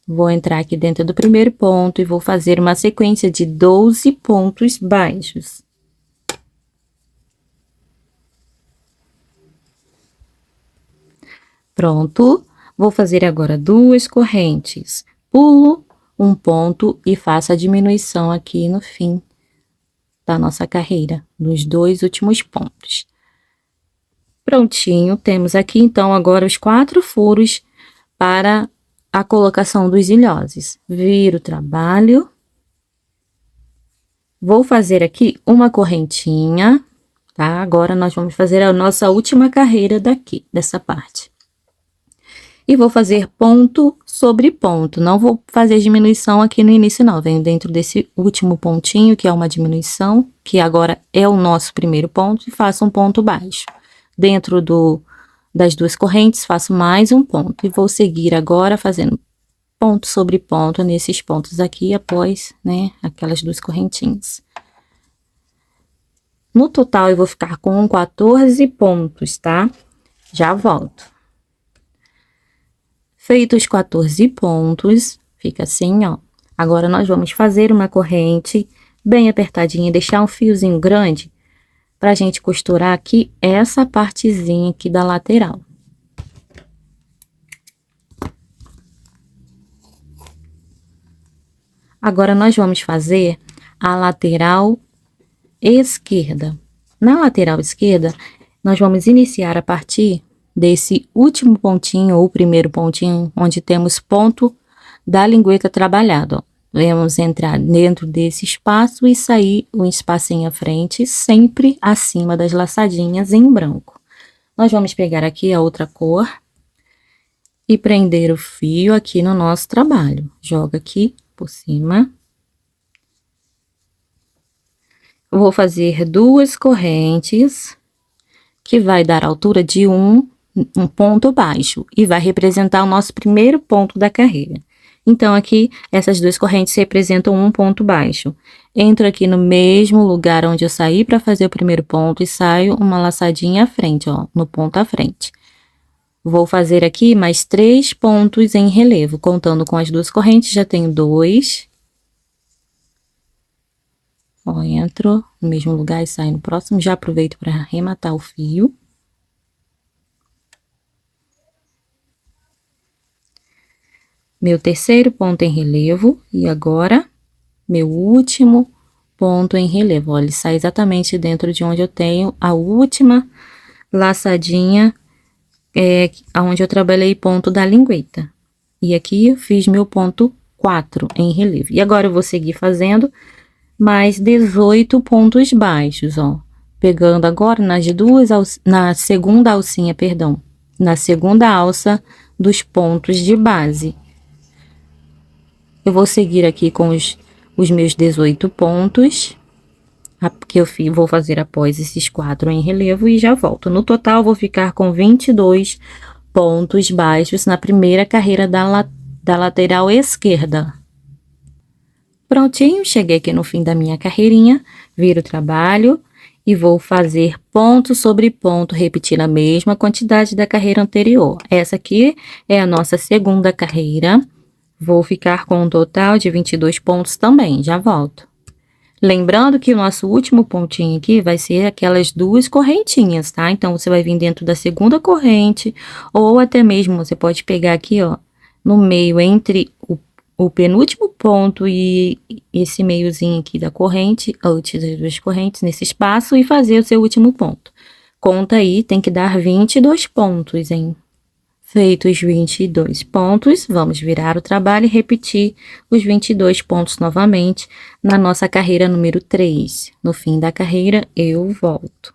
vou entrar aqui dentro do primeiro ponto e vou fazer uma sequência de 12 pontos baixos. Pronto. Vou fazer agora 2 correntes, pulo um ponto e faço a diminuição aqui no fim da nossa carreira, nos 2 últimos pontos. Prontinho, temos aqui então agora os 4 furos para a colocação dos ilhoses. Viro o trabalho, vou fazer aqui uma correntinha, tá? Agora nós vamos fazer a nossa última carreira daqui, dessa parte. E vou fazer ponto sobre ponto, não vou fazer diminuição aqui no início não, venho dentro desse último pontinho, que é uma diminuição, que agora é o nosso primeiro ponto, e faço um ponto baixo. Dentro das 2 correntes, faço mais um ponto, e vou seguir agora fazendo ponto sobre ponto nesses pontos aqui, após, né, aquelas 2 correntinhas. No total, eu vou ficar com 14 pontos, tá? Já volto. Feitos os 14 pontos, fica assim, ó. Agora, nós vamos fazer uma corrente bem apertadinha, deixar um fiozinho grande pra gente costurar aqui essa partezinha aqui da lateral. Agora, nós vamos fazer a lateral esquerda. Na lateral esquerda, nós vamos iniciar a partir desse último pontinho, ou primeiro pontinho, onde temos ponto da lingueta trabalhado, ó. Vamos entrar dentro desse espaço e sair um espacinho à frente, sempre acima das laçadinhas em branco. Nós vamos pegar aqui a outra cor e prender o fio aqui no nosso trabalho. Joga aqui por cima. Eu vou fazer 2 correntes, que vai dar a altura de um ponto baixo, e vai representar o nosso primeiro ponto da carreira. Então, aqui, essas 2 correntes representam um ponto baixo. Entro aqui no mesmo lugar onde eu saí para fazer o primeiro ponto e saio uma laçadinha à frente, ó, no ponto à frente. Vou fazer aqui mais 3 pontos em relevo, contando com as 2 correntes, já tenho 2. Ó, entro no mesmo lugar e saio no próximo, já aproveito para arrematar o fio. Meu terceiro ponto em relevo, e agora, meu último ponto em relevo. Olha, ele sai exatamente dentro de onde eu tenho a última laçadinha, onde eu trabalhei ponto da lingueta. E aqui eu fiz meu ponto 4 em relevo. E agora eu vou seguir fazendo mais 18 pontos baixos, ó. Pegando agora na segunda alcinha, perdão, na segunda alça dos pontos de base. Eu vou seguir aqui com os meus 18 pontos, que eu vou fazer após esses 4 em relevo, e já volto. No total, vou ficar com 22 pontos baixos na primeira carreira da lateral esquerda. Prontinho, cheguei aqui no fim da minha carreirinha, viro o trabalho e vou fazer ponto sobre ponto, repetir a mesma quantidade da carreira anterior. Essa aqui é a nossa segunda carreira. Vou ficar com um total de 22 pontos também, já volto. Lembrando que o nosso último pontinho aqui vai ser aquelas 2 correntinhas, tá? Então, você vai vir dentro da segunda corrente, ou até mesmo você pode pegar aqui, ó, no meio entre o penúltimo ponto e esse meiozinho aqui da corrente, antes das 2 correntes, nesse espaço, e fazer o seu último ponto. Conta aí, tem que dar 22 pontos, hein? Feitos 22 pontos, vamos virar o trabalho e repetir os 22 pontos novamente na nossa carreira número 3. No fim da carreira, eu volto.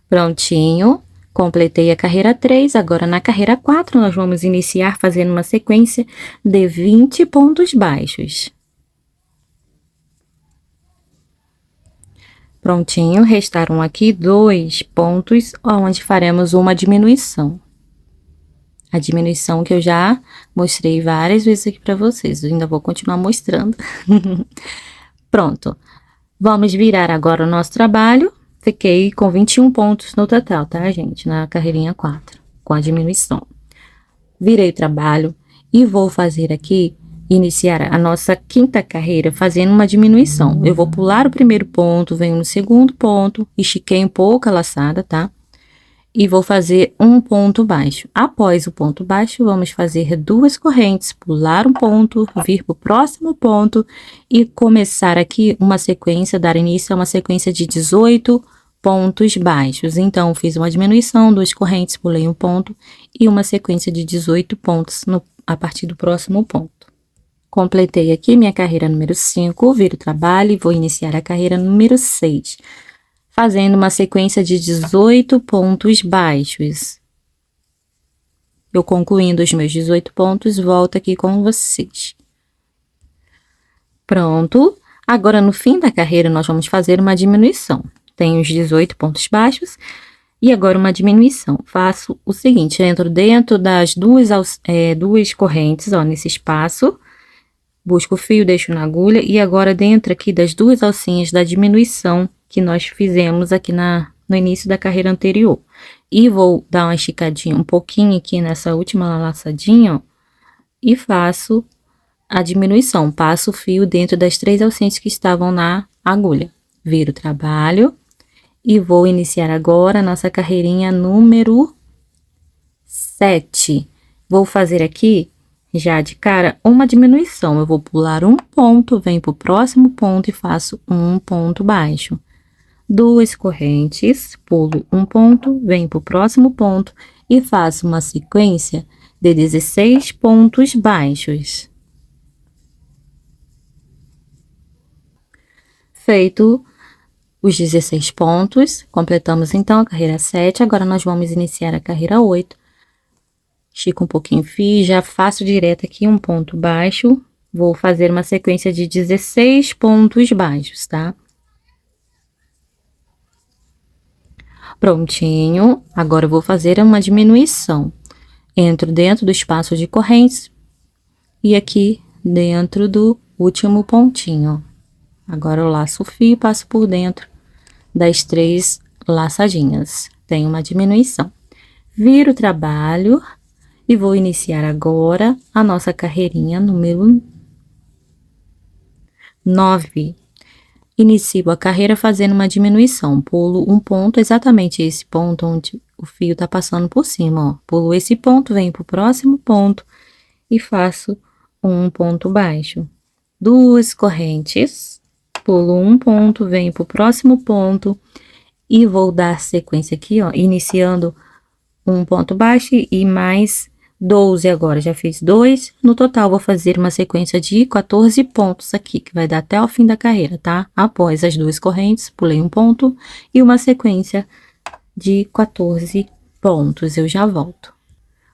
Prontinho, completei a carreira 3, agora na carreira 4 nós vamos iniciar fazendo uma sequência de 20 pontos baixos. Prontinho, restaram aqui 2 pontos, onde faremos uma diminuição. A diminuição que eu já mostrei várias vezes aqui para vocês, eu ainda vou continuar mostrando. Pronto, vamos virar agora o nosso trabalho. Fiquei com 21 pontos no total, tá, gente? Na carreirinha 4, com a diminuição. Virei o trabalho e vou fazer aqui, iniciar a nossa quinta carreira fazendo uma diminuição. Eu vou pular o primeiro ponto, venho no segundo ponto, estiquei um pouco a laçada, tá? E vou fazer um ponto baixo. Após o ponto baixo, vamos fazer 2 correntes, pular um ponto, vir para o próximo ponto e começar aqui uma sequência, dar início a uma sequência de 18 pontos baixos. Então, fiz uma diminuição, 2 correntes, pulei um ponto e uma sequência de 18 pontos a partir do próximo ponto. Completei aqui minha carreira número 5, viro o trabalho e vou iniciar a carreira número 6, fazendo uma sequência de 18 pontos baixos. Eu concluindo os meus 18 pontos, volto aqui com vocês. Pronto, agora no fim da carreira nós vamos fazer uma diminuição. Tenho os 18 pontos baixos E agora uma diminuição. Faço o seguinte, entro dentro das duas correntes, ó, nesse espaço, busco o fio, deixo na agulha, e agora dentro aqui das duas alcinhas da diminuição que nós fizemos aqui no início da carreira anterior. E vou dar uma esticadinha um pouquinho aqui nessa última laçadinha, ó, e faço a diminuição. Passo o fio dentro das 3 alcinhas que estavam na agulha. Viro o trabalho e vou iniciar agora a nossa carreirinha número 7. Vou fazer aqui, já de cara, uma diminuição. Eu vou pular um ponto, venho pro próximo ponto e faço um ponto baixo. 2 correntes, pulo um ponto, venho pro próximo ponto e faço uma sequência de 16 pontos baixos. Feito os 16 pontos, completamos então a carreira 7, agora nós vamos iniciar a carreira 8. Estico um pouquinho o fio, já faço direto aqui um ponto baixo, vou fazer uma sequência de 16 pontos baixos, tá? Prontinho, agora eu vou fazer uma diminuição. Entro dentro do espaço de correntes e aqui dentro do último pontinho, ó. Agora eu laço o fio e passo por dentro das 3 laçadinhas. Tem uma diminuição. Viro o trabalho e vou iniciar agora a nossa carreirinha número 9. Inicio a carreira fazendo uma diminuição. Pulo um ponto, exatamente esse ponto onde o fio tá passando por cima, ó. Pulo esse ponto, venho pro próximo ponto e faço um ponto baixo. 2 correntes, pulo um ponto, venho pro próximo ponto e vou dar sequência aqui, ó, iniciando um ponto baixo e mais 12 agora, já fiz 2, no total vou fazer uma sequência de 14 pontos aqui, que vai dar até o fim da carreira, tá? Após as 2 correntes, pulei um ponto e uma sequência de 14 pontos, eu já volto.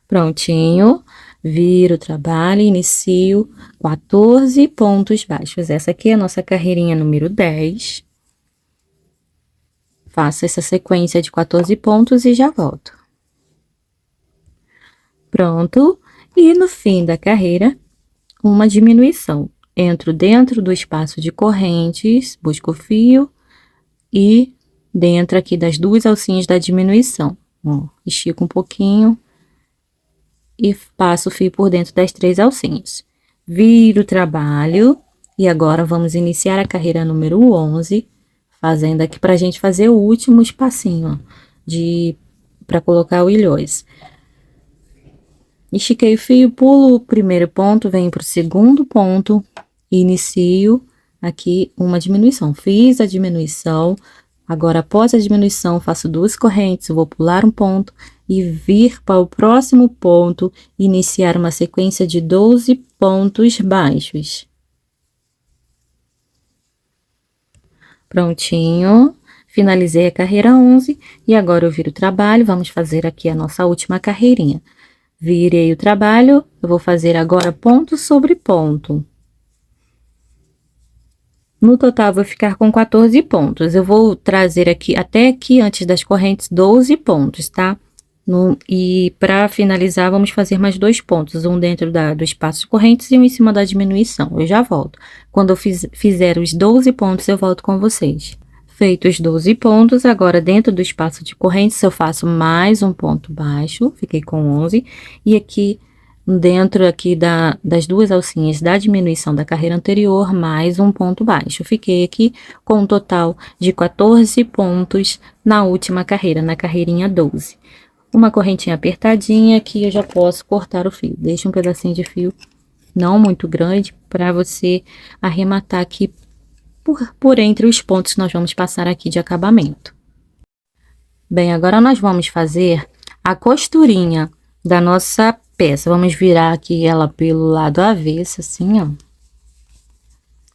Prontinho, viro o trabalho, inicio 14 pontos baixos. Essa aqui é a nossa carreirinha número 10. Faço essa sequência de 14 pontos e já volto. Pronto, e no fim da carreira, uma diminuição. Entro dentro do espaço de correntes, busco o fio e dentro aqui das 2 alcinhas da diminuição, ó, estico um pouquinho e passo o fio por dentro das 3 alcinhas. Viro o trabalho e agora vamos iniciar a carreira número 11, fazendo aqui pra gente fazer o último espacinho, ó, pra colocar o ilhóis. Estiquei o fio, pulo o primeiro ponto, venho pro segundo ponto e inicio aqui uma diminuição. Fiz a diminuição, agora após a diminuição faço 2 correntes, vou pular um ponto e vir para o próximo ponto, iniciar uma sequência de 12 pontos baixos. Prontinho, finalizei a carreira 11 e agora eu viro o trabalho, vamos fazer aqui a nossa última carreirinha. Virei o trabalho, eu vou fazer agora ponto sobre ponto. No total, vou ficar com 14 pontos. Eu vou trazer aqui, até aqui, antes das correntes, 12 pontos, tá? E para finalizar, vamos fazer mais 2 pontos, um dentro do espaço de correntes e um em cima da diminuição. Eu já volto. Quando eu fizer os 12 pontos, eu volto com vocês. Feitos os 12 pontos, agora dentro do espaço de correntes, eu faço mais um ponto baixo, fiquei com 11. E aqui, dentro aqui das 2 alcinhas da diminuição da carreira anterior, mais um ponto baixo. Fiquei aqui com um total de 14 pontos na última carreira, na carreirinha 12. Uma correntinha apertadinha, aqui eu já posso cortar o fio. Deixa um pedacinho de fio não muito grande, para você arrematar aqui por entre os pontos que nós vamos passar aqui de acabamento. Bem, agora nós vamos fazer a costurinha da nossa peça. Vamos virar aqui ela pelo lado avesso, assim, ó.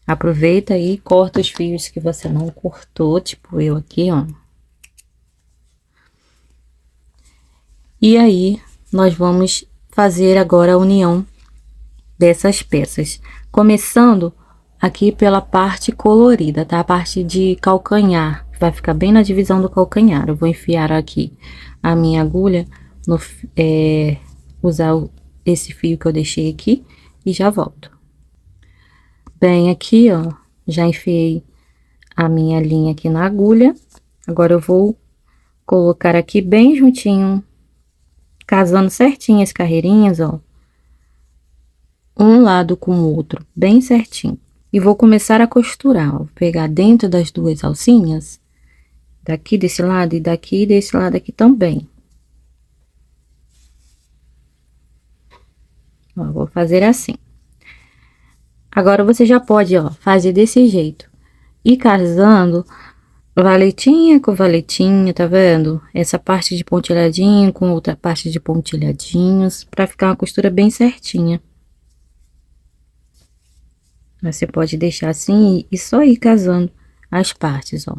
Aproveita aí e corta os fios que você não cortou, tipo eu aqui, ó. E aí, nós vamos fazer agora a união dessas peças. Começando aqui pela parte colorida, tá? A parte de calcanhar. vai ficar bem na divisão do calcanhar. Eu vou enfiar aqui a minha agulha, usar esse fio que eu deixei aqui e já volto. Bem, aqui, ó, já enfiei a minha linha aqui na agulha. Agora eu vou colocar aqui bem juntinho, casando certinho as carreirinhas, ó. Um lado com o outro, bem certinho. E vou começar a costurar, ó. Vou pegar dentro das duas alcinhas, daqui desse lado e daqui desse lado aqui também. Ó, vou fazer assim. Agora, você já pode, ó, fazer desse jeito. Ir casando valetinha com valetinha, tá vendo? Essa parte de pontilhadinho com outra parte de pontilhadinhos, pra ficar uma costura bem certinha. Você pode deixar assim e só ir casando as partes, ó.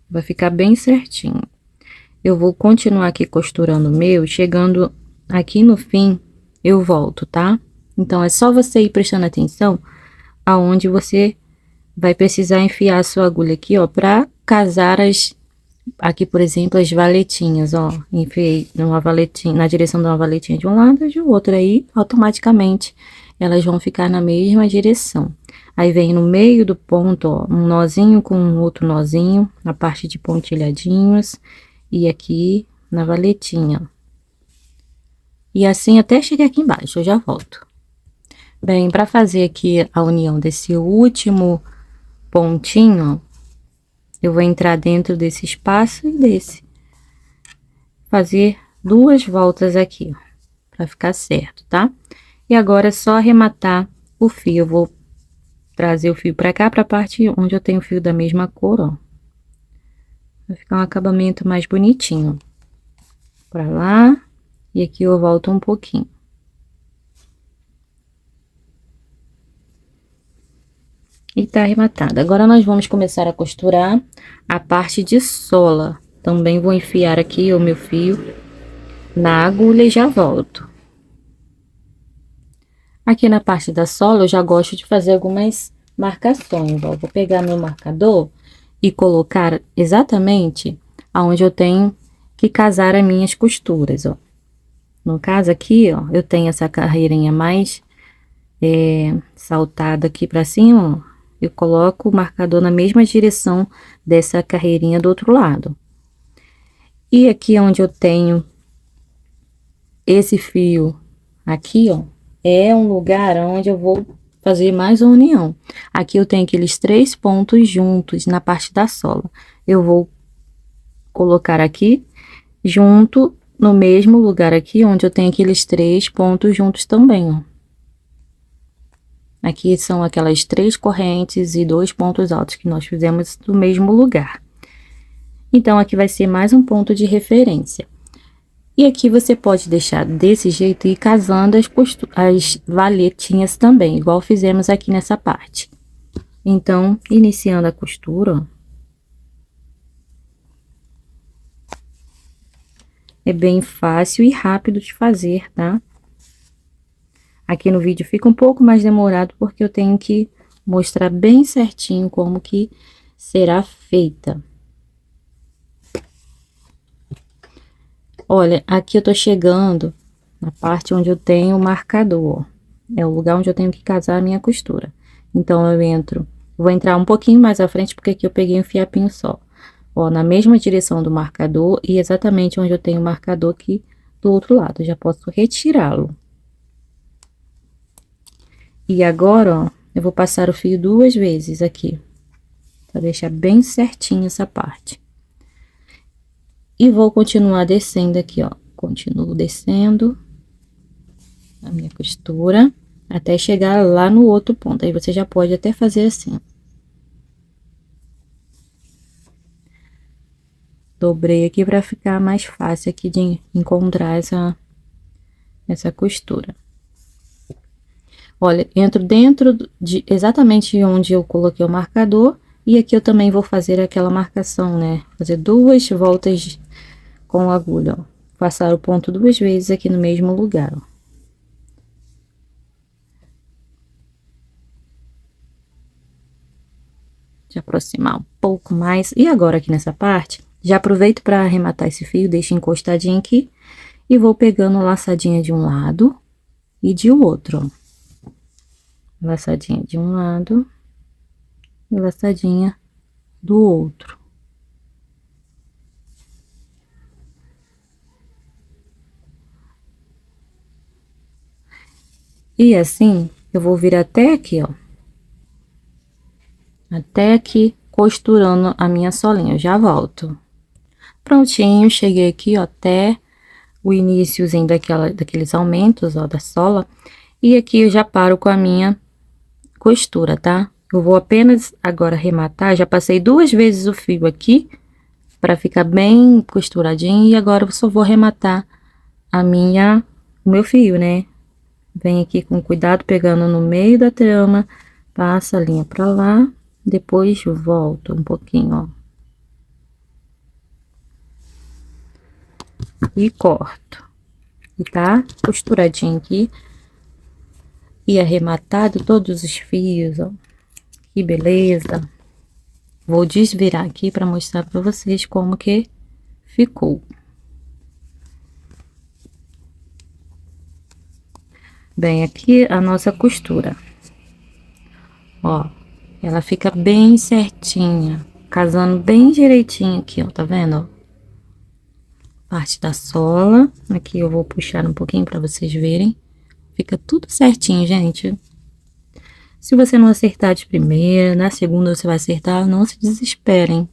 Vai ficar bem certinho. Eu vou continuar aqui costurando o meu, chegando aqui no fim, eu volto, tá? Então, é só você ir prestando atenção aonde você vai precisar enfiar a sua agulha aqui, ó, pra casar aqui, por exemplo, as valetinhas, ó. Enfiei numa valetinha, na direção de uma valetinha de um lado e de outro, aí, automaticamente, elas vão ficar na mesma direção. Aí, vem no meio do ponto, ó, um nozinho com um outro nozinho, na parte de pontilhadinhos, e aqui na valetinha. E assim até chegar aqui embaixo, eu já volto. Bem, para fazer aqui a união desse último pontinho, ó, eu vou entrar dentro desse espaço e desse. Fazer 2 voltas aqui, ó, para ficar certo, tá? E agora é só arrematar o fio. Eu vou trazer o fio para cá, para a parte onde eu tenho fio da mesma cor, ó. Vai ficar um acabamento mais bonitinho. Para lá, e aqui eu volto um pouquinho. E tá arrematada. Agora, nós vamos começar a costurar a parte de sola. Também vou enfiar aqui o meu fio na agulha e já volto. Aqui na parte da sola, eu já gosto de fazer algumas marcações, ó. Vou pegar meu marcador e colocar exatamente aonde eu tenho que casar as minhas costuras, ó. No caso aqui, ó, eu tenho essa carreirinha mais saltada aqui pra cima, ó. Eu coloco o marcador na mesma direção dessa carreirinha do outro lado. E aqui onde eu tenho esse fio aqui, ó, é um lugar onde eu vou fazer mais uma união. Aqui eu tenho aqueles 3 pontos juntos na parte da sola. Eu vou colocar aqui junto no mesmo lugar aqui onde eu tenho aqueles 3 pontos juntos também, ó. Aqui são aquelas 3 correntes e 2 pontos altos que nós fizemos do mesmo lugar. Então, aqui vai ser mais um ponto de referência. E aqui você pode deixar desse jeito e ir casando as valetinhas também, igual fizemos aqui nessa parte. Então, iniciando a costura, ó. É bem fácil e rápido de fazer, tá? Aqui no vídeo fica um pouco mais demorado, porque eu tenho que mostrar bem certinho como que será feita. Olha, aqui eu tô chegando na parte onde eu tenho o marcador, ó. É o lugar onde eu tenho que casar a minha costura. Então, eu entro, vou entrar um pouquinho mais à frente, porque aqui eu peguei um fiapinho só. Ó, na mesma direção do marcador e exatamente onde eu tenho o marcador aqui do outro lado. Eu já posso retirá-lo. E agora, ó, eu vou passar o fio 2 vezes aqui, pra deixar bem certinho essa parte. E vou continuar descendo aqui, ó. Continuo descendo a minha costura até chegar lá no outro ponto. Aí, você já pode até fazer assim. Dobrei aqui pra ficar mais fácil aqui de encontrar essa costura. Olha, entro dentro de exatamente onde eu coloquei o marcador, e aqui eu também vou fazer aquela marcação, né? Fazer 2 voltas com a agulha, ó. Passar o ponto 2 vezes aqui no mesmo lugar, ó. de aproximar um pouco mais. E agora aqui nessa parte, já aproveito para arrematar esse fio, deixo encostadinho aqui. E vou pegando laçadinha de um lado e de outro, ó. Laçadinha de um lado e laçadinha do outro. E assim, eu vou vir até aqui, ó. Até aqui, costurando a minha solinha. Eu já volto. Prontinho, cheguei aqui, ó, até o iniciozinho daqueles aumentos, ó, da sola. E aqui eu já paro com a minha costura, tá? Eu vou apenas agora arrematar. Já passei 2 vezes o fio aqui, pra ficar bem costuradinho. E agora eu só vou arrematar o meu fio, né? Vem aqui com cuidado, pegando no meio da trama, passa a linha pra lá, depois volto um pouquinho, ó. E corto. E tá costuradinho aqui. E arrematado todos os fios, ó. Que beleza. Vou desvirar aqui pra mostrar pra vocês como que ficou. Bem, aqui a nossa costura. Ó, ela fica bem certinha, casando bem direitinho aqui, ó, tá vendo, ó? Parte da sola, aqui eu vou puxar um pouquinho pra vocês verem. Fica tudo certinho, gente. Se você não acertar de primeira, na segunda você vai acertar, não se desesperem.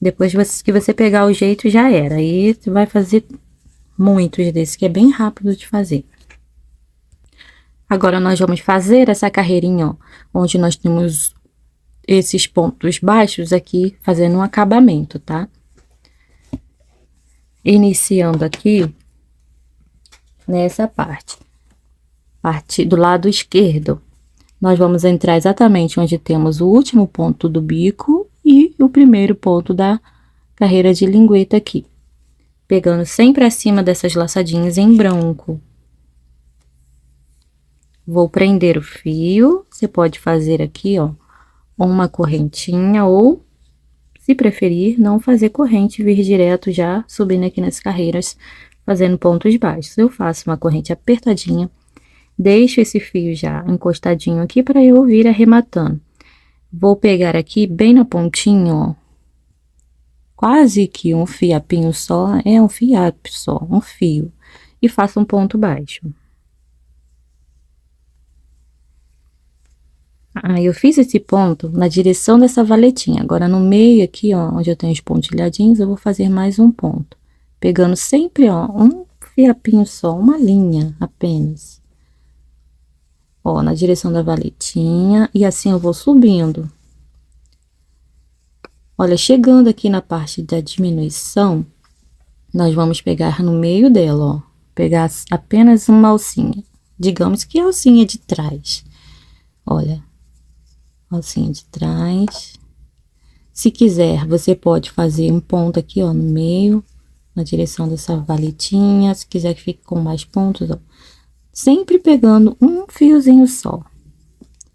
Depois que você pegar o jeito, já era. Aí você vai fazer muitos desses, que é bem rápido de fazer. Agora, nós vamos fazer essa carreirinha, ó, onde nós temos esses pontos baixos aqui, fazendo um acabamento, tá? Iniciando aqui, nessa parte do lado esquerdo, nós vamos entrar exatamente onde temos o último ponto do bico e o primeiro ponto da carreira de lingueta aqui. Pegando sempre acima dessas laçadinhas em branco. Vou prender o fio, você pode fazer aqui, ó, uma correntinha ou, se preferir, não fazer corrente, vir direto já subindo aqui nas carreiras, fazendo pontos baixos. Eu faço uma corrente apertadinha, deixo esse fio já encostadinho aqui para eu vir arrematando. Vou pegar aqui bem na pontinha, ó, quase que um fiapinho só, é um fiapo só, um fio, e faço um ponto baixo. Aí, eu fiz esse ponto na direção dessa valetinha. Agora, no meio aqui, ó, onde eu tenho os pontilhadinhos, eu vou fazer mais um ponto. Pegando sempre, ó, um fiapinho só, uma linha apenas. Ó, na direção da valetinha, e assim eu vou subindo. Olha, chegando aqui na parte da diminuição, nós vamos pegar no meio dela, ó. Pegar apenas uma alcinha. Digamos que a alcinha de trás. Olha. Alcinha de trás. Se quiser, você pode fazer um ponto aqui, ó, no meio, na direção dessa valetinha. Se quiser que fique com mais pontos, ó, sempre pegando um fiozinho só.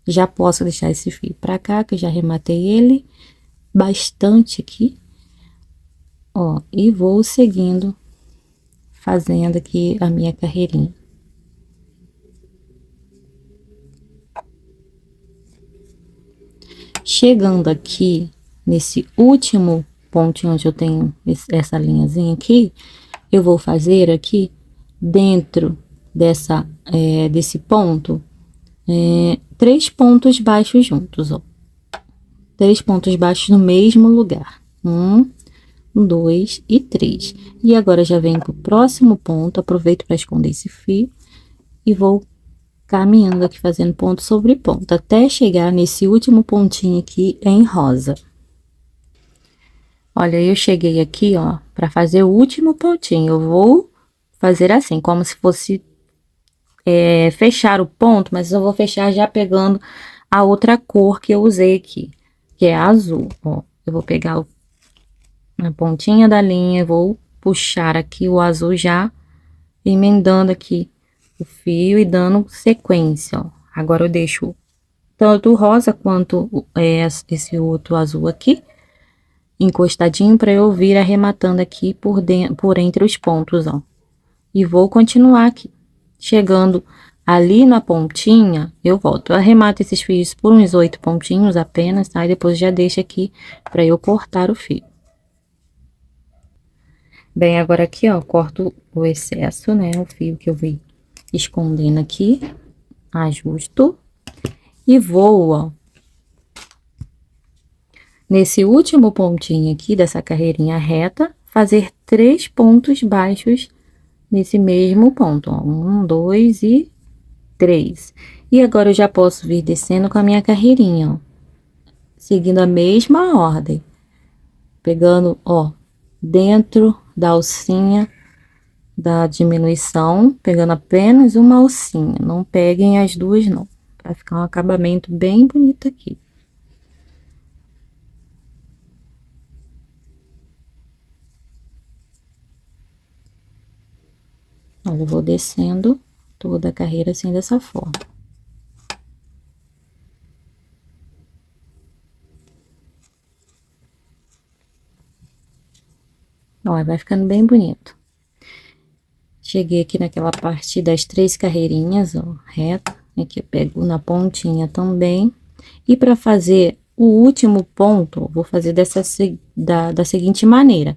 Já posso deixar esse fio pra cá, que eu já arrematei ele bastante aqui, ó, e vou seguindo, fazendo aqui a minha carreirinha. Chegando aqui, nesse último pontinho onde eu tenho essa linhazinha aqui, eu vou fazer aqui, dentro desse ponto, 3 pontos baixos juntos, ó. 3 pontos baixos no mesmo lugar. 1, 2 e 3. E agora, já venho pro próximo ponto, aproveito para esconder esse fio, e vou caminhando aqui, fazendo ponto sobre ponto, até chegar nesse último pontinho aqui em rosa. Olha, eu cheguei aqui, ó, para fazer o último pontinho. Eu vou fazer assim, como se fosse fechar o ponto, mas eu vou fechar já pegando a outra cor que eu usei aqui, que é azul, ó. Eu vou pegar a pontinha da linha, vou puxar aqui o azul já, emendando aqui o fio e dando sequência, ó. Agora eu deixo tanto o rosa quanto esse outro azul aqui, encostadinho, para eu vir arrematando aqui por entre os pontos, ó. E vou continuar aqui. Chegando ali na pontinha, eu volto. Eu arremato esses fios por uns 8 pontinhos apenas, tá? E depois já deixo aqui para eu cortar o fio. Bem, agora aqui, ó, corto o excesso, né? O fio que eu vi escondendo aqui, ajusto e vou, ó, nesse último pontinho aqui dessa carreirinha reta, fazer 3 pontos baixos nesse mesmo ponto, ó, 1, 2 e 3. E agora eu já posso vir descendo com a minha carreirinha, ó, seguindo a mesma ordem, pegando, ó, dentro da alcinha da diminuição, pegando apenas uma alcinha, não peguem as duas não, para ficar um acabamento bem bonito aqui. Olha, eu vou descendo toda a carreira assim, dessa forma. Olha, vai ficando bem bonito. Cheguei aqui naquela parte das 3 carreirinhas, ó, reta. Aqui eu pego na pontinha também. E para fazer o último ponto, vou fazer da seguinte maneira.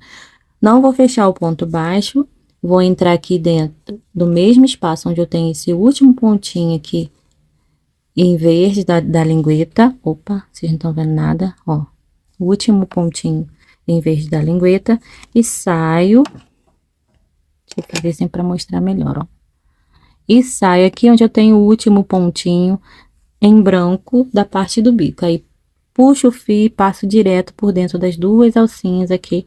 Não vou fechar o ponto baixo, vou entrar aqui dentro do mesmo espaço onde eu tenho esse último pontinho aqui, em vez da lingueta. Opa, vocês não estão vendo nada, ó. O último pontinho em vez da lingueta e saio. Deixa eu fazer assim para mostrar melhor, ó. E saio aqui onde eu tenho o último pontinho em branco da parte do bico. Aí, puxo o fio e passo direto por dentro das 2 alcinhas aqui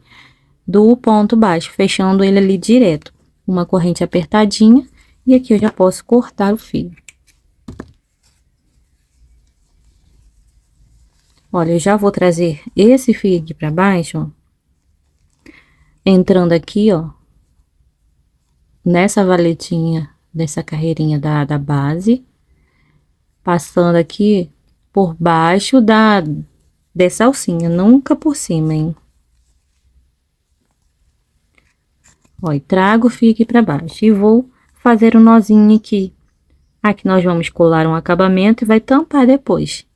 do ponto baixo, fechando ele ali direto. Uma corrente apertadinha e aqui eu já posso cortar o fio. Olha, eu já vou trazer esse fio aqui para baixo, ó. Entrando aqui, ó, nessa valetinha dessa carreirinha da base, passando aqui por baixo dessa alcinha, nunca por cima, hein? Ó, e trago o fio aqui para baixo e vou fazer um nozinho aqui. Aqui nós vamos colar um acabamento e vai tampar depois.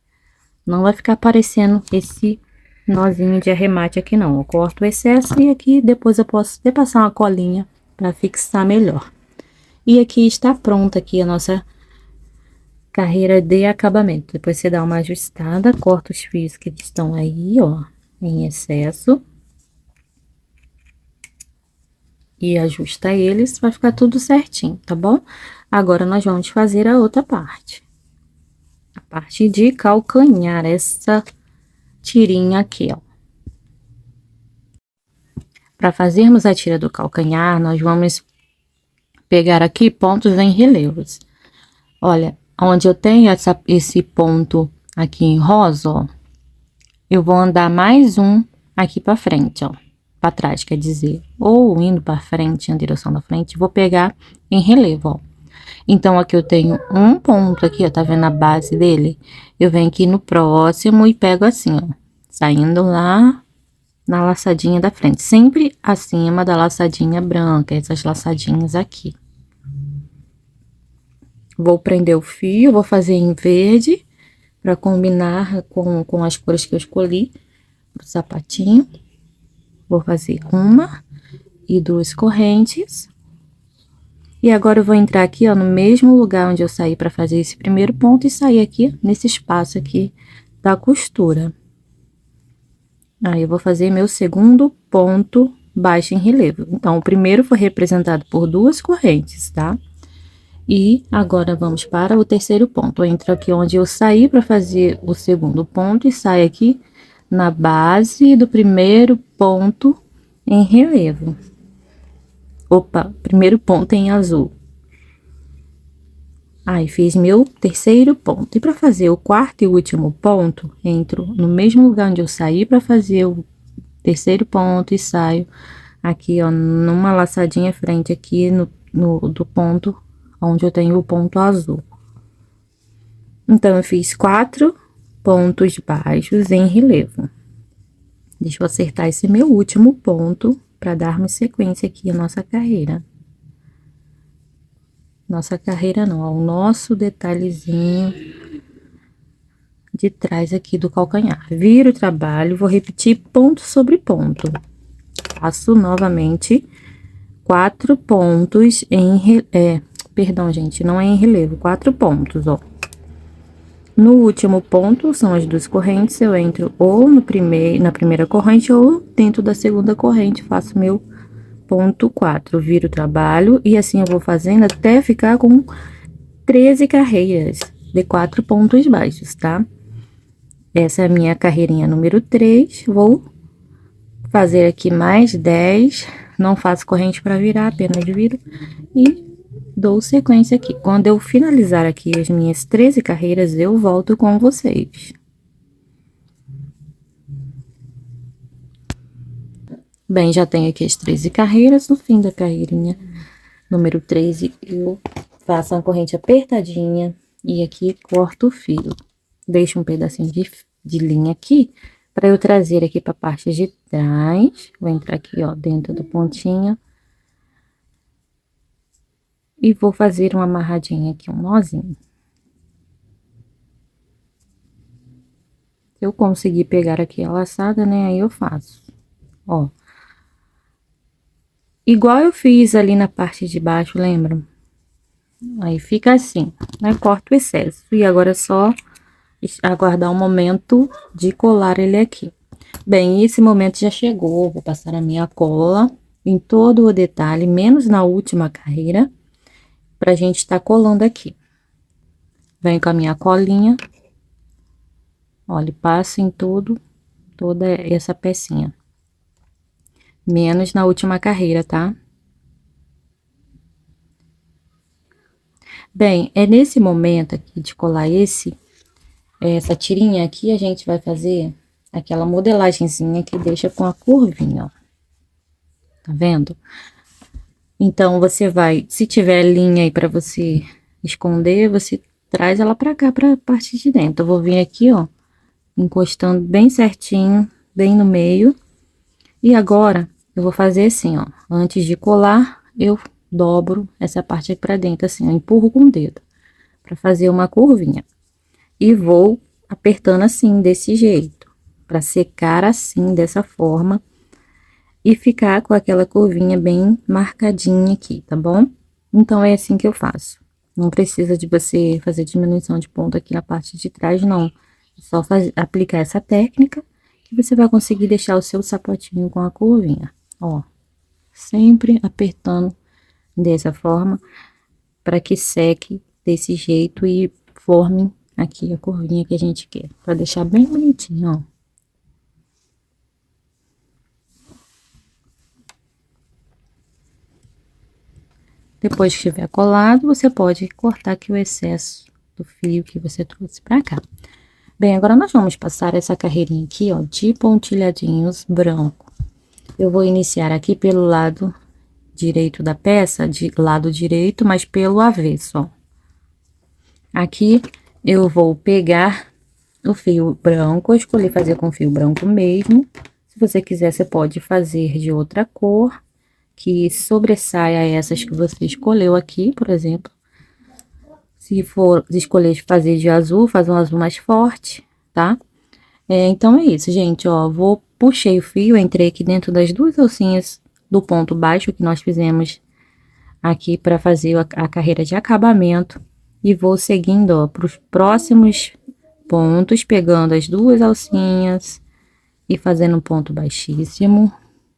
Não vai ficar aparecendo esse nozinho de arremate aqui não. Eu corto o excesso e aqui depois eu posso até passar uma colinha para fixar melhor. E aqui está pronta aqui a nossa carreira de acabamento. Depois você dá uma ajustada, corta os fios que estão aí, ó, em excesso. E ajusta eles, vai ficar tudo certinho, tá bom? Agora, nós vamos fazer a outra parte. A parte de calcanhar, essa tirinha aqui, ó. Para fazermos a tira do calcanhar, nós vamos pegar aqui pontos em relevos. Olha, onde eu tenho esse ponto aqui em rosa, ó, eu vou andar mais um aqui para frente, ó. Para trás, quer dizer, ou indo para frente, em direção da frente, vou pegar em relevo, ó. Então, aqui eu tenho um ponto aqui, ó, tá vendo a base dele? Eu venho aqui no próximo e pego assim, ó, saindo lá na laçadinha da frente, sempre acima da laçadinha branca, essas laçadinhas aqui. Vou prender o fio, vou fazer em verde, para combinar com as cores que eu escolhi pro sapatinho. Vou fazer 1 e 2 correntes. E agora eu vou entrar aqui, ó, no mesmo lugar onde eu saí para fazer esse primeiro ponto e sair aqui nesse espaço aqui da costura. Aí eu vou fazer meu segundo ponto baixo em relevo. Então, o primeiro foi representado por 2 correntes, tá? E agora vamos para o terceiro ponto. Eu entro aqui onde eu saí para fazer o segundo ponto e saio aqui na base do primeiro ponto em relevo. Opa, primeiro ponto em azul. Aí, fiz meu terceiro ponto. E para fazer o quarto e último ponto, entro no mesmo lugar onde eu saí para fazer o terceiro ponto e saio aqui, ó, numa laçadinha frente aqui do ponto onde eu tenho o ponto azul. Então, eu fiz 4 pontos baixos em relevo. Deixa eu acertar esse meu último ponto para darmos sequência aqui à nossa carreira. Nossa carreira não, ó, o nosso detalhezinho de trás aqui do calcanhar. Viro o trabalho, vou repetir ponto sobre ponto. Faço novamente 4 pontos em... perdão, gente, não é em relevo, 4 pontos, ó. No último ponto, são as 2 correntes, eu entro ou no na primeira corrente ou dentro da segunda corrente, faço meu ponto 4, viro o trabalho e assim eu vou fazendo até ficar com 13 carreiras de 4 pontos baixos, tá? Essa é a minha carreirinha número 3, vou fazer aqui mais 10, não faço corrente para virar, apenas viro e dou sequência aqui. Quando eu finalizar aqui as minhas 13 carreiras, eu volto com vocês. Bem, já tenho aqui as 13 carreiras, no fim da carreirinha número 13, eu faço uma corrente apertadinha e aqui corto o fio. Deixo um pedacinho de linha aqui, para eu trazer aqui para a parte de trás. Vou entrar aqui, ó, dentro do pontinho. E vou fazer uma amarradinha aqui, um nozinho. Se eu conseguir pegar aqui a laçada, né, aí eu faço, ó. Igual eu fiz ali na parte de baixo, lembram? Aí fica assim, né, corto o excesso. E agora é só aguardar o momento de colar ele aqui. Bem, esse momento já chegou, vou passar a minha cola em todo o detalhe, menos na última carreira, pra gente estar colando aqui. Venho com a minha colinha, olha, passo em toda essa pecinha. Menos na última carreira, tá? Bem, é nesse momento aqui de colar essa tirinha aqui, a gente vai fazer aquela modelagenzinha que deixa com a curvinha, ó. Tá vendo? Então, você vai, se tiver linha aí pra você esconder, você traz ela pra cá, pra parte de dentro. Eu vou vir aqui, ó, encostando bem certinho, bem no meio. E agora, eu vou fazer assim, ó, antes de colar, eu dobro essa parte aqui pra dentro, assim, eu empurro com o dedo, pra fazer uma curvinha. E vou apertando assim, desse jeito, pra secar assim, dessa forma, e ficar com aquela curvinha bem marcadinha aqui, tá bom? Então, é assim que eu faço. Não precisa de você fazer diminuição de ponto aqui na parte de trás, não. É só aplicar essa técnica que você vai conseguir deixar o seu sapatinho com a curvinha, ó. Sempre apertando dessa forma, para que seque desse jeito e forme aqui a curvinha que a gente quer, para deixar bem bonitinho, ó. Depois que estiver colado, você pode cortar aqui o excesso do fio que você trouxe pra cá. Bem, agora nós vamos passar essa carreirinha aqui, ó, de pontilhadinhos branco. Eu vou iniciar aqui pelo lado direito da peça, de lado direito, mas pelo avesso, ó. Aqui, eu vou pegar o fio branco, eu escolhi fazer com fio branco mesmo. Se você quiser, você pode fazer de outra cor, que sobressaia essas que você escolheu aqui, por exemplo. Se for escolher fazer de azul, faz um azul mais forte, tá? Então, é isso, gente, ó, puxei o fio, entrei aqui dentro das 2 alcinhas do ponto baixo que nós fizemos aqui para fazer a carreira de acabamento. E vou seguindo, ó, para os próximos pontos, pegando as 2 alcinhas e fazendo um ponto baixíssimo.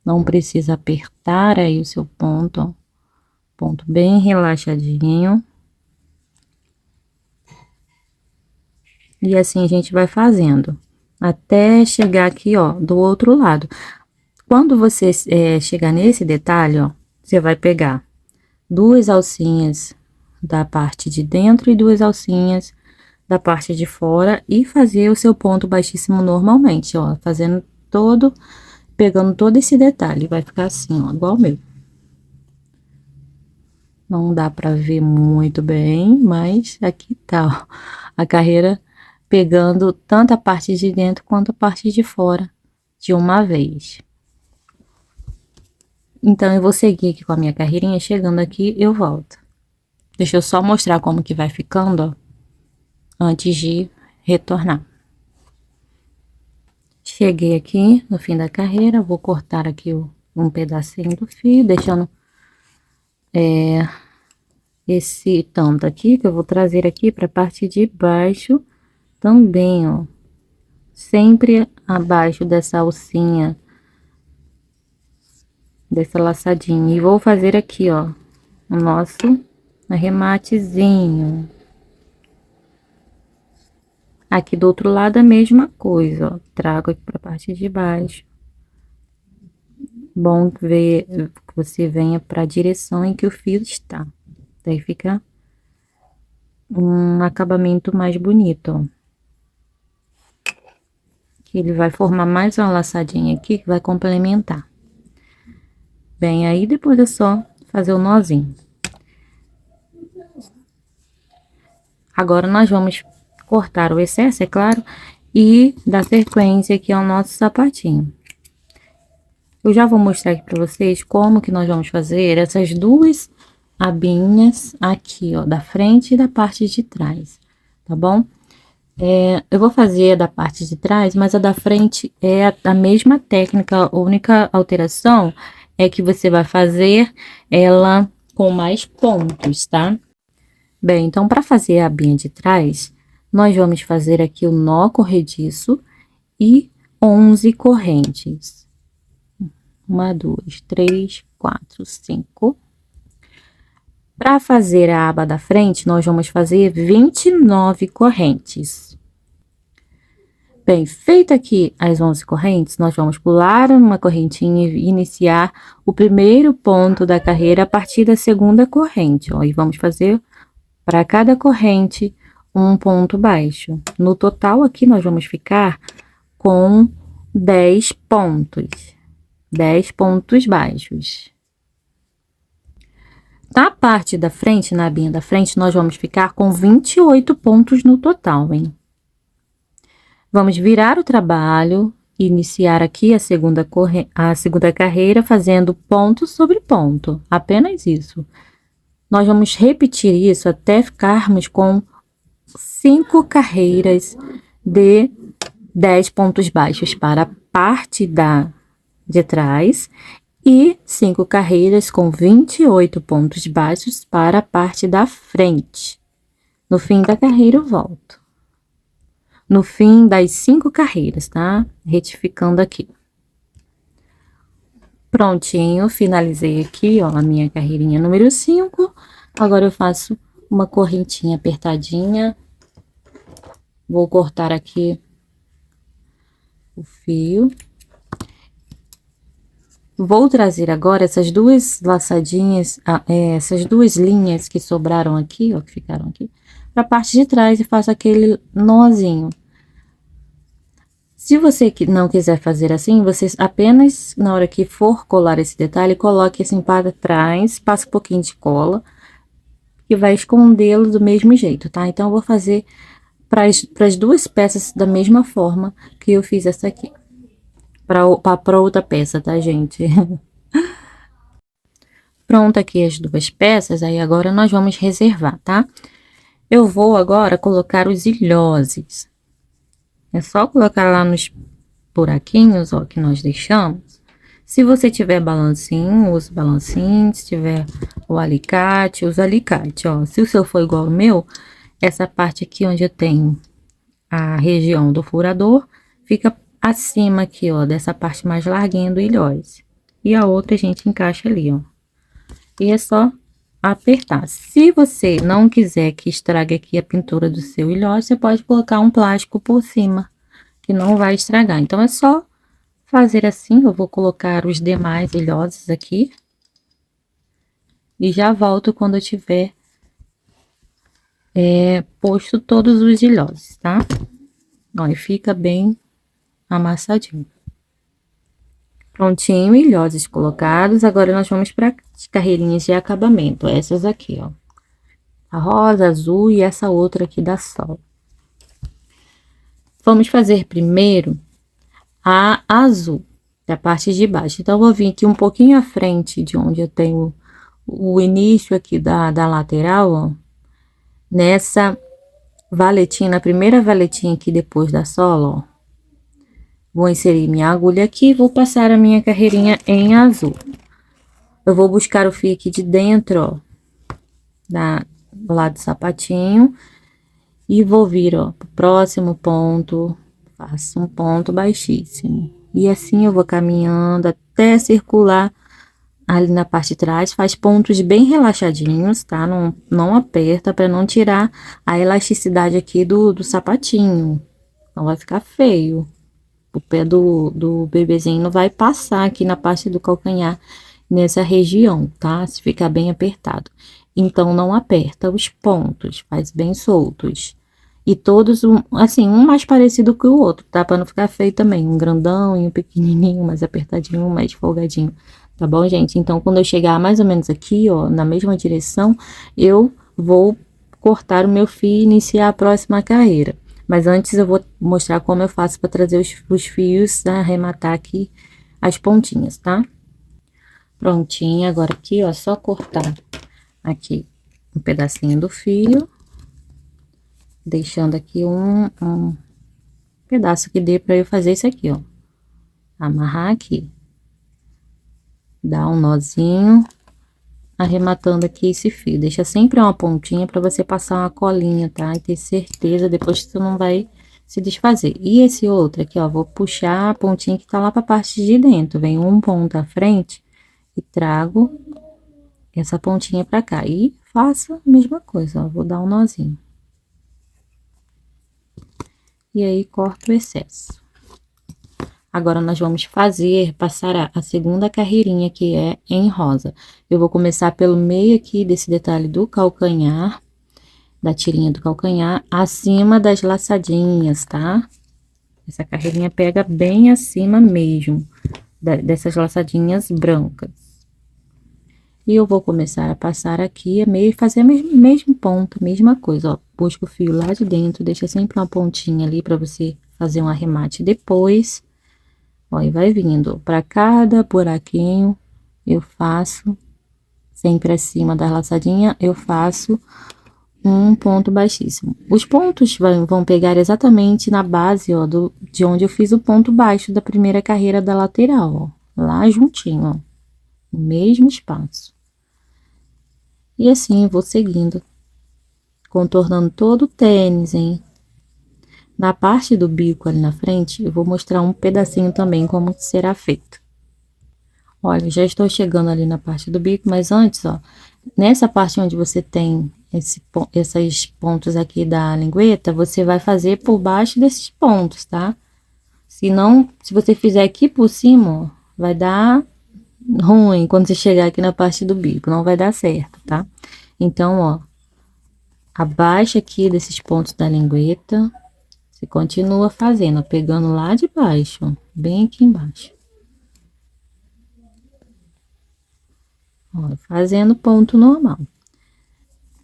Não precisa apertar aí o seu ponto, ó. Ponto bem relaxadinho. E assim a gente vai fazendo, até chegar aqui, ó, do outro lado. Quando você chegar nesse detalhe, ó, você vai pegar 2 alcinhas da parte de dentro e 2 alcinhas da parte de fora e fazer o seu ponto baixíssimo normalmente, ó, fazendo pegando todo esse detalhe, vai ficar assim, ó, igual o meu. Não dá pra ver muito bem, mas aqui tá, ó, a carreira pegando tanto a parte de dentro quanto a parte de fora de uma vez. Então, eu vou seguir aqui com a minha carreirinha, chegando aqui, eu volto. Deixa eu só mostrar como que vai ficando, ó, antes de retornar. Cheguei aqui no fim da carreira, vou cortar aqui um pedacinho do fio, deixando esse tanto aqui, que eu vou trazer aqui para a parte de baixo também, ó. Sempre abaixo dessa alcinha, dessa laçadinha. E vou fazer aqui, ó, o nosso arrematezinho. Aqui do outro lado a mesma coisa, ó. Trago aqui para a parte de baixo. Bom ver que você venha para a direção em que o fio está. Daí fica um acabamento mais bonito, ó. Que ele vai formar mais uma laçadinha aqui que vai complementar. Bem, aí depois é só fazer o nozinho. Agora nós vamos cortar o excesso, é claro, e dar sequência aqui ao nosso sapatinho. Eu já vou mostrar aqui pra vocês como que nós vamos fazer essas duas abinhas aqui, ó, da frente e da parte de trás, tá bom? Eu vou fazer a da parte de trás, mas a da frente é a mesma técnica, a única alteração é que você vai fazer ela com mais pontos, tá? Bem, então, para fazer a abinha de trás, nós vamos fazer aqui o nó corrediço e 11 correntes. 1, 2, 3, 4, 5. Para fazer a aba da frente, nós vamos fazer 29 correntes. Bem, feita aqui as 11 correntes, nós vamos pular uma correntinha e iniciar o primeiro ponto da carreira a partir da segunda corrente, ó. E vamos fazer para cada corrente um ponto baixo. No total, aqui nós vamos ficar com 10 pontos. 10 pontos baixos. Na parte da frente, na abinha da frente, nós vamos ficar com 28 pontos no total, hein? Vamos virar o trabalho, iniciar aqui a segunda carreira, fazendo ponto sobre ponto, apenas isso. Nós vamos repetir isso até ficarmos com 5 carreiras de 10 pontos baixos para a parte de trás e 5 carreiras com 28 pontos baixos para a parte da frente. No fim da carreira, eu volto. No fim das 5 carreiras, tá? Retificando aqui. Prontinho, finalizei aqui, ó, a minha carreirinha número 5. Agora eu faço uma correntinha apertadinha. Vou cortar aqui o fio. Vou trazer agora essas duas laçadinhas, essas duas linhas que sobraram aqui, ó, que ficaram aqui, para a parte de trás e faço aquele nozinho. Se você não quiser fazer assim, você apenas, na hora que for colar esse detalhe, coloque assim para trás, passa um pouquinho de cola, que vai escondê-lo do mesmo jeito, tá? Então, eu vou fazer para as duas peças da mesma forma que eu fiz essa aqui. Para outra peça, tá, gente? Pronto aqui as duas peças, aí agora nós vamos reservar, tá? Eu vou agora colocar os ilhoses. É só colocar lá nos buraquinhos, ó, que nós deixamos. Se você tiver balancinho, use balancinho. Se tiver o alicate, use alicate, ó. Se o seu for igual ao meu, essa parte aqui onde eu tenho a região do furador, fica acima aqui, ó, dessa parte mais larguinha do ilhós. E a outra a gente encaixa ali, ó. E é só apertar. Se você não quiser que estrague aqui a pintura do seu ilhós, você pode colocar um plástico por cima, que não vai estragar. Então, é só fazer assim. Eu vou colocar os demais ilhoses aqui. E já volto quando eu tiver posto todos os ilhoses, tá? Ó, e fica bem amassadinho. Prontinho, ilhoses colocados. Agora, nós vamos para as carreirinhas de acabamento, essas aqui, ó. A rosa, azul e essa outra aqui da sola. Vamos fazer primeiro a azul, da parte de baixo. Então, eu vou vir aqui um pouquinho à frente de onde eu tenho o início aqui da lateral, ó. Nessa valetinha, na primeira valetinha aqui depois da sola, ó. Vou inserir minha agulha aqui e vou passar a minha carreirinha em azul. Eu vou buscar o fio aqui de dentro, ó, do lado do sapatinho, e vou vir, ó, pro próximo ponto, faço um ponto baixíssimo. E assim eu vou caminhando até circular ali na parte de trás, faz pontos bem relaxadinhos, tá? Não aperta para não tirar a elasticidade aqui do sapatinho, não vai ficar feio. O pé do bebezinho não vai passar aqui na parte do calcanhar, nessa região, tá? Se ficar bem apertado. Então, não aperta os pontos, faz bem soltos. E todos, assim, um mais parecido que o outro, tá? Pra não ficar feio também. Um grandão e um pequenininho, mais apertadinho, mais folgadinho. Tá bom, gente? Então, quando eu chegar mais ou menos aqui, ó, na mesma direção, eu vou cortar o meu fio e iniciar a próxima carreira. Mas antes eu vou mostrar como eu faço para trazer os fios, né, arrematar aqui as pontinhas, tá? Prontinho, agora aqui, ó, só cortar aqui um pedacinho do fio, deixando aqui um pedaço que dê para eu fazer isso aqui, ó. Amarrar aqui, dar um nozinho, arrematando aqui esse fio. Deixa sempre uma pontinha para você passar uma colinha, tá? E ter certeza depois que você não vai se desfazer. E esse outro aqui, ó, vou puxar a pontinha que tá lá pra parte de dentro. Vem um ponto à frente e trago essa pontinha pra cá. E faço a mesma coisa, ó, vou dar um nozinho. E aí, corto o excesso. Agora, nós vamos passar a segunda carreirinha, que é em rosa. Eu vou começar pelo meio aqui desse detalhe do calcanhar, da tirinha do calcanhar, acima das laçadinhas, tá? Essa carreirinha pega bem acima mesmo, dessas laçadinhas brancas. E eu vou começar a passar aqui, fazer o mesmo ponto, mesma coisa, ó. Puxa o fio lá de dentro, deixa sempre uma pontinha ali pra você fazer um arremate depois. Ó, e vai vindo. Para cada buraquinho, eu faço, sempre acima da laçadinha, eu faço um ponto baixíssimo. Os pontos vão pegar exatamente na base, ó, de onde eu fiz o ponto baixo da primeira carreira da lateral, ó. Lá juntinho, ó. No mesmo espaço. E assim, eu vou seguindo. Contornando todo o tênis, hein? Na parte do bico ali na frente, eu vou mostrar um pedacinho também como será feito. Olha, já estou chegando ali na parte do bico, mas antes, ó, nessa parte onde você tem esses pontos aqui da lingueta, você vai fazer por baixo desses pontos, tá? Se você fizer aqui por cima, ó, vai dar ruim quando você chegar aqui na parte do bico, não vai dar certo, tá? Então, ó, abaixa aqui desses pontos da lingueta. Você continua fazendo, pegando lá de baixo, ó, bem aqui embaixo. Ó, fazendo ponto normal.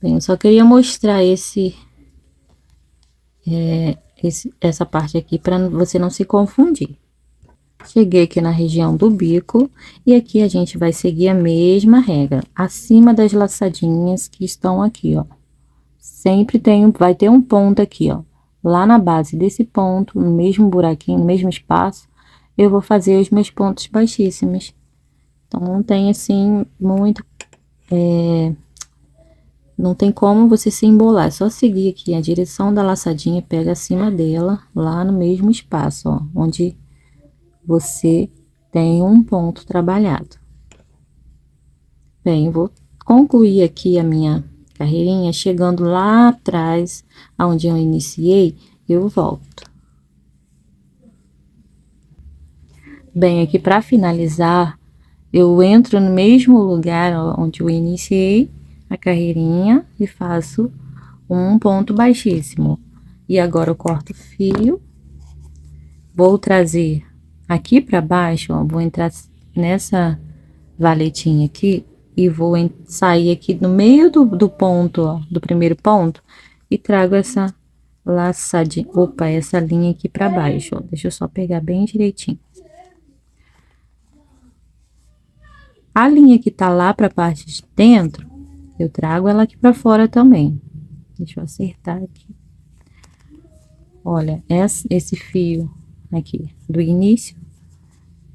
Bem, eu só queria mostrar essa parte aqui para você não se confundir. Cheguei aqui na região do bico e aqui a gente vai seguir a mesma regra, acima das laçadinhas que estão aqui, ó. Sempre vai ter um ponto aqui, ó. Lá na base desse ponto, no mesmo buraquinho, no mesmo espaço, eu vou fazer os meus pontos baixíssimos. Então, não tem assim, muito... não tem como você se embolar, é só seguir aqui a direção da laçadinha, pega acima dela, lá no mesmo espaço, ó, onde você tem um ponto trabalhado. Bem, vou concluir aqui a minha carreirinha, chegando lá atrás, aonde eu iniciei, eu volto. Bem, aqui para finalizar, eu entro no mesmo lugar onde eu iniciei a carreirinha e faço um ponto baixíssimo. E agora eu corto o fio, vou trazer aqui para baixo, ó, vou entrar nessa valetinha aqui e vou sair aqui no meio do ponto, ó, do primeiro ponto, e trago essa laçadinha, opa, essa linha aqui pra baixo, ó. Deixa eu só pegar bem direitinho. A linha que tá lá pra parte de dentro, eu trago ela aqui pra fora também. Deixa eu acertar aqui. Olha, esse fio aqui do início,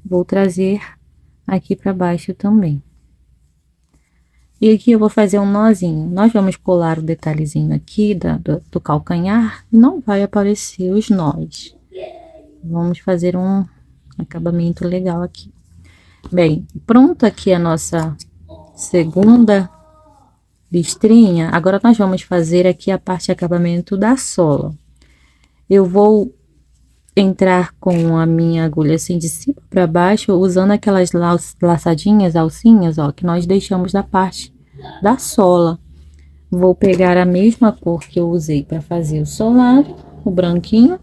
vou trazer aqui pra baixo também. E aqui eu vou fazer um nozinho. Nós vamos colar o detalhezinho aqui do calcanhar, não vai aparecer os nós. Vamos fazer um acabamento legal aqui. Bem, pronta aqui a nossa segunda listrinha. Agora nós vamos fazer aqui a parte de acabamento da sola. Eu vou entrar com a minha agulha assim de cima para baixo, usando aquelas laçadinhas, alcinhas, ó, que nós deixamos na parte da sola. Vou pegar a mesma cor que eu usei para fazer o solado, o branquinho,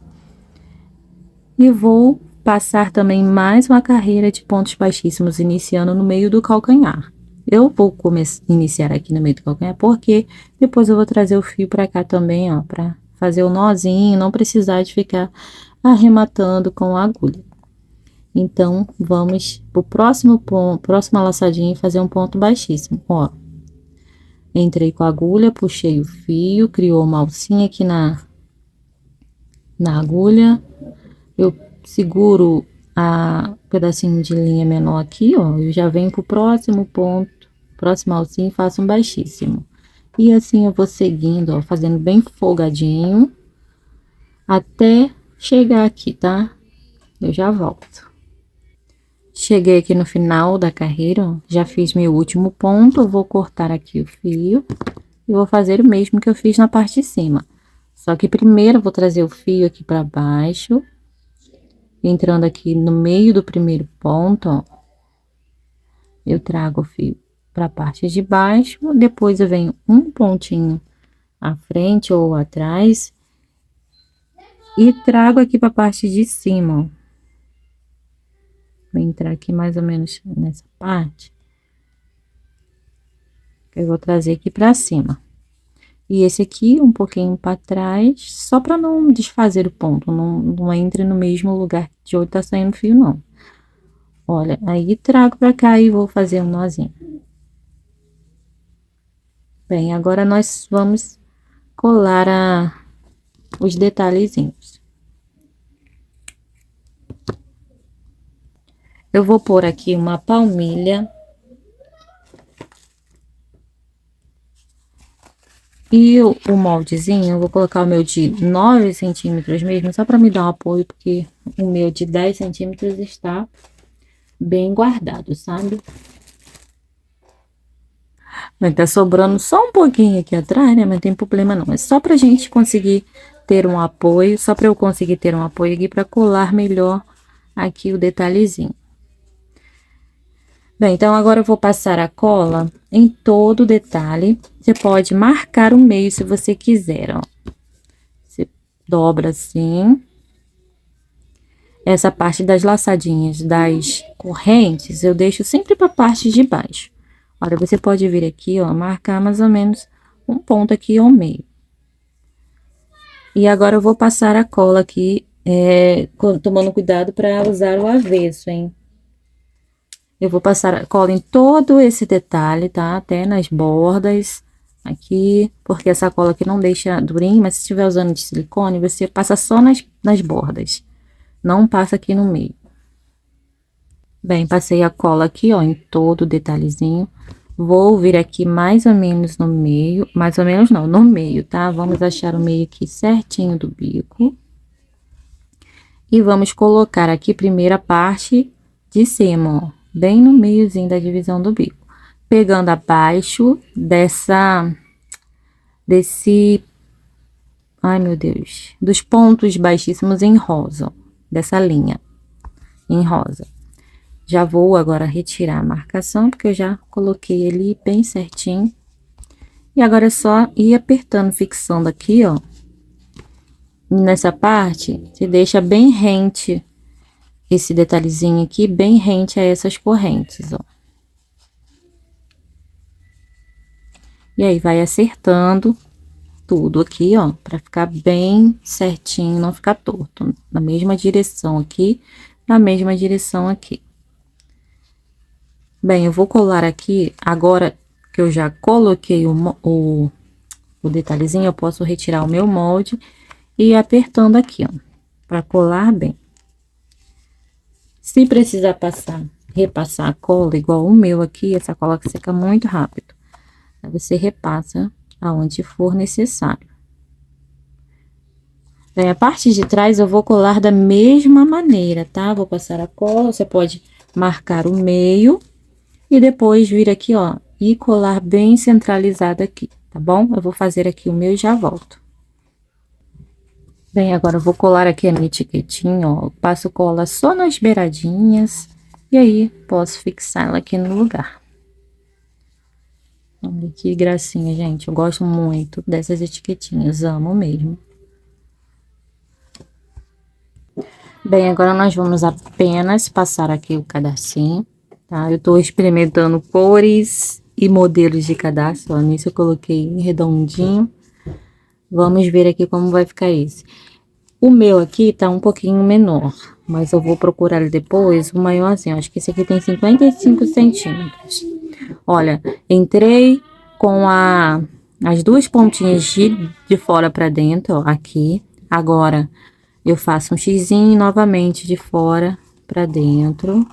e vou passar também mais uma carreira de pontos baixíssimos, iniciando no meio do calcanhar. Eu vou iniciar aqui no meio do calcanhar, porque depois eu vou trazer o fio para cá também, ó, para fazer o nozinho, não precisar de ficar arrematando com a agulha. Então, vamos pro próximo ponto, próxima laçadinha e fazer um ponto baixíssimo, ó. Entrei com a agulha, puxei o fio, criou uma alcinha aqui na agulha. Eu seguro a pedacinho de linha menor aqui, ó. Eu já venho pro próximo ponto, próxima alcinha e faço um baixíssimo. E assim eu vou seguindo, ó, fazendo bem folgadinho, até chegar aqui, tá? Eu já volto. Cheguei aqui no final da carreira, ó, já fiz meu último ponto, eu vou cortar aqui o fio e vou fazer o mesmo que eu fiz na parte de cima. Só que primeiro eu vou trazer o fio aqui para baixo, entrando aqui no meio do primeiro ponto, ó. Eu trago o fio para a parte de baixo, depois eu venho um pontinho à frente ou atrás e trago aqui para a parte de cima, ó. Vou entrar aqui mais ou menos nessa parte. Eu vou trazer aqui para cima. E esse aqui um pouquinho para trás, só para não desfazer o ponto, não entre no mesmo lugar de onde tá saindo fio, não. Olha, aí trago para cá e vou fazer um nozinho. Bem, agora nós vamos colar os detalhezinhos. Eu vou pôr aqui uma palmilha. E o moldezinho, eu vou colocar o meu de 9 centímetros mesmo, só para me dar um apoio, porque o meu de 10 centímetros está bem guardado, sabe? Mas tá sobrando só um pouquinho aqui atrás, né? Mas não tem problema não. É só pra gente conseguir ter um apoio, só para eu conseguir ter um apoio aqui para colar melhor aqui o detalhezinho. Bem, então agora eu vou passar a cola em todo o detalhe. Você pode marcar o meio se você quiser, ó. Você dobra assim. Essa parte das laçadinhas das correntes, eu deixo sempre para a parte de baixo. Olha, você pode vir aqui, ó, marcar mais ou menos um ponto aqui ao meio. E agora eu vou passar a cola aqui, tomando cuidado para usar o avesso, hein? Eu vou passar a cola em todo esse detalhe, tá? Até nas bordas aqui, porque essa cola aqui não deixa durinho, mas se estiver usando de silicone, você passa só nas bordas. Não passa aqui no meio. Bem, passei a cola aqui, ó, em todo o detalhezinho. Vou vir aqui mais ou menos no meio, mais ou menos não, no meio, tá? Vamos achar o meio aqui certinho do bico. E vamos colocar aqui primeiro a parte de cima, ó, bem no meiozinho da divisão do bico. Pegando abaixo ai meu Deus, dos pontos baixíssimos em rosa, ó, dessa linha em rosa. Já vou agora retirar a marcação, porque eu já coloquei ali bem certinho. E agora é só ir apertando, fixando aqui, ó. Nessa parte, você deixa bem rente esse detalhezinho aqui, bem rente a essas correntes, ó. E aí, vai acertando tudo aqui, ó, pra ficar bem certinho, não ficar torto. Na mesma direção aqui, na mesma direção aqui. Bem, eu vou colar aqui, agora que eu já coloquei o detalhezinho, eu posso retirar o meu molde e ir apertando aqui, ó, pra colar bem. Se precisar repassar a cola, igual o meu aqui, essa cola que seca muito rápido. Aí você repassa aonde for necessário. Bem, a parte de trás eu vou colar da mesma maneira, tá? Vou passar a cola, você pode marcar o meio e depois vir aqui, ó, e colar bem centralizado aqui, tá bom? Eu vou fazer aqui o meu e já volto. Bem, agora eu vou colar aqui a minha etiquetinha, ó, passo cola só nas beiradinhas e aí posso fixar ela aqui no lugar. Olha que gracinha, gente, eu gosto muito dessas etiquetinhas, amo mesmo. Bem, agora nós vamos apenas passar aqui o cadarcinho, tá? Eu tô experimentando cores e modelos de cadastro, ó, nisso eu coloquei redondinho. Vamos ver aqui como vai ficar esse. O meu aqui tá um pouquinho menor, mas eu vou procurar depois o maiorzinho. Acho que esse aqui tem 55 centímetros. Olha, entrei com as duas pontinhas de fora pra dentro, ó, aqui. Agora, eu faço um xizinho novamente de fora pra dentro.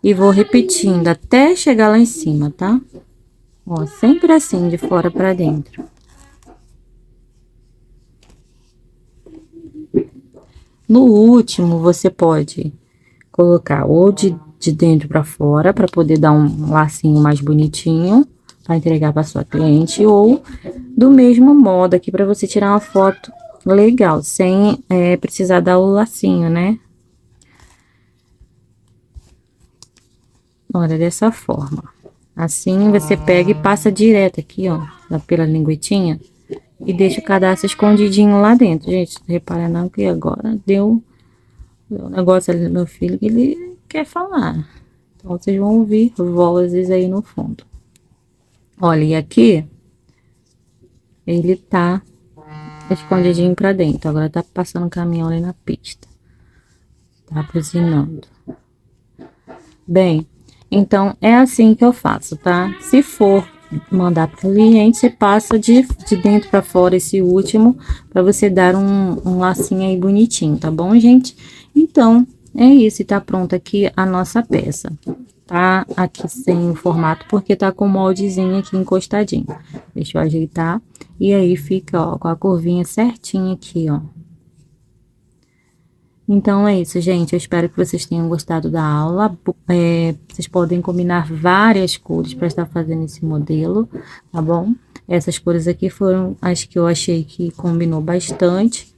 E vou repetindo até chegar lá em cima, tá? Ó, sempre assim, de fora pra dentro. No último, você pode colocar ou de dentro pra fora, pra poder dar um lacinho mais bonitinho, pra entregar pra sua cliente, ou do mesmo modo aqui, pra você tirar uma foto legal, sem precisar dar o lacinho, né? Olha, dessa forma. Assim, você pega e passa direto aqui, ó, pela linguetinha, e deixa o cadastro escondidinho lá dentro. Gente, não repara não que agora deu um negócio ali do meu filho que ele quer falar. Então, vocês vão ouvir vozes aí no fundo. Olha, e aqui, ele tá escondidinho pra dentro. Agora tá passando o caminhão ali na pista. Tá buzinando. Bem, então, é assim que eu faço, tá? Se for mandar para o cliente, você passa de dentro para fora esse último, para você dar um lacinho aí bonitinho, tá bom, gente? Então, é isso, e tá pronta aqui a nossa peça. Tá aqui sem o formato, porque tá com o moldezinho aqui encostadinho. Deixa eu ajeitar. E aí, fica, ó, com a curvinha certinha aqui, ó. Então, é isso, gente. Eu espero que vocês tenham gostado da aula. Vocês podem combinar várias cores para estar fazendo esse modelo, tá bom? Essas cores aqui foram as que eu achei que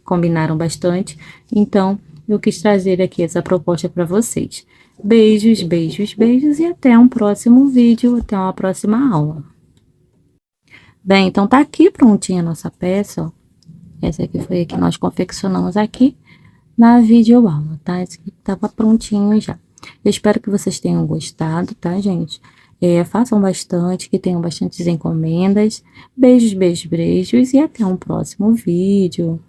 combinaram bastante. Então, eu quis trazer aqui essa proposta para vocês. Beijos, beijos, beijos e até um próximo vídeo, até uma próxima aula. Bem, então tá aqui prontinha a nossa peça, ó. Essa aqui foi a que nós confeccionamos aqui na videoaula, tá? Esse aqui tava prontinho já. Eu espero que vocês tenham gostado, tá, gente? Façam bastante, que tenham bastantes encomendas. Beijos, beijos, beijos e até um próximo vídeo.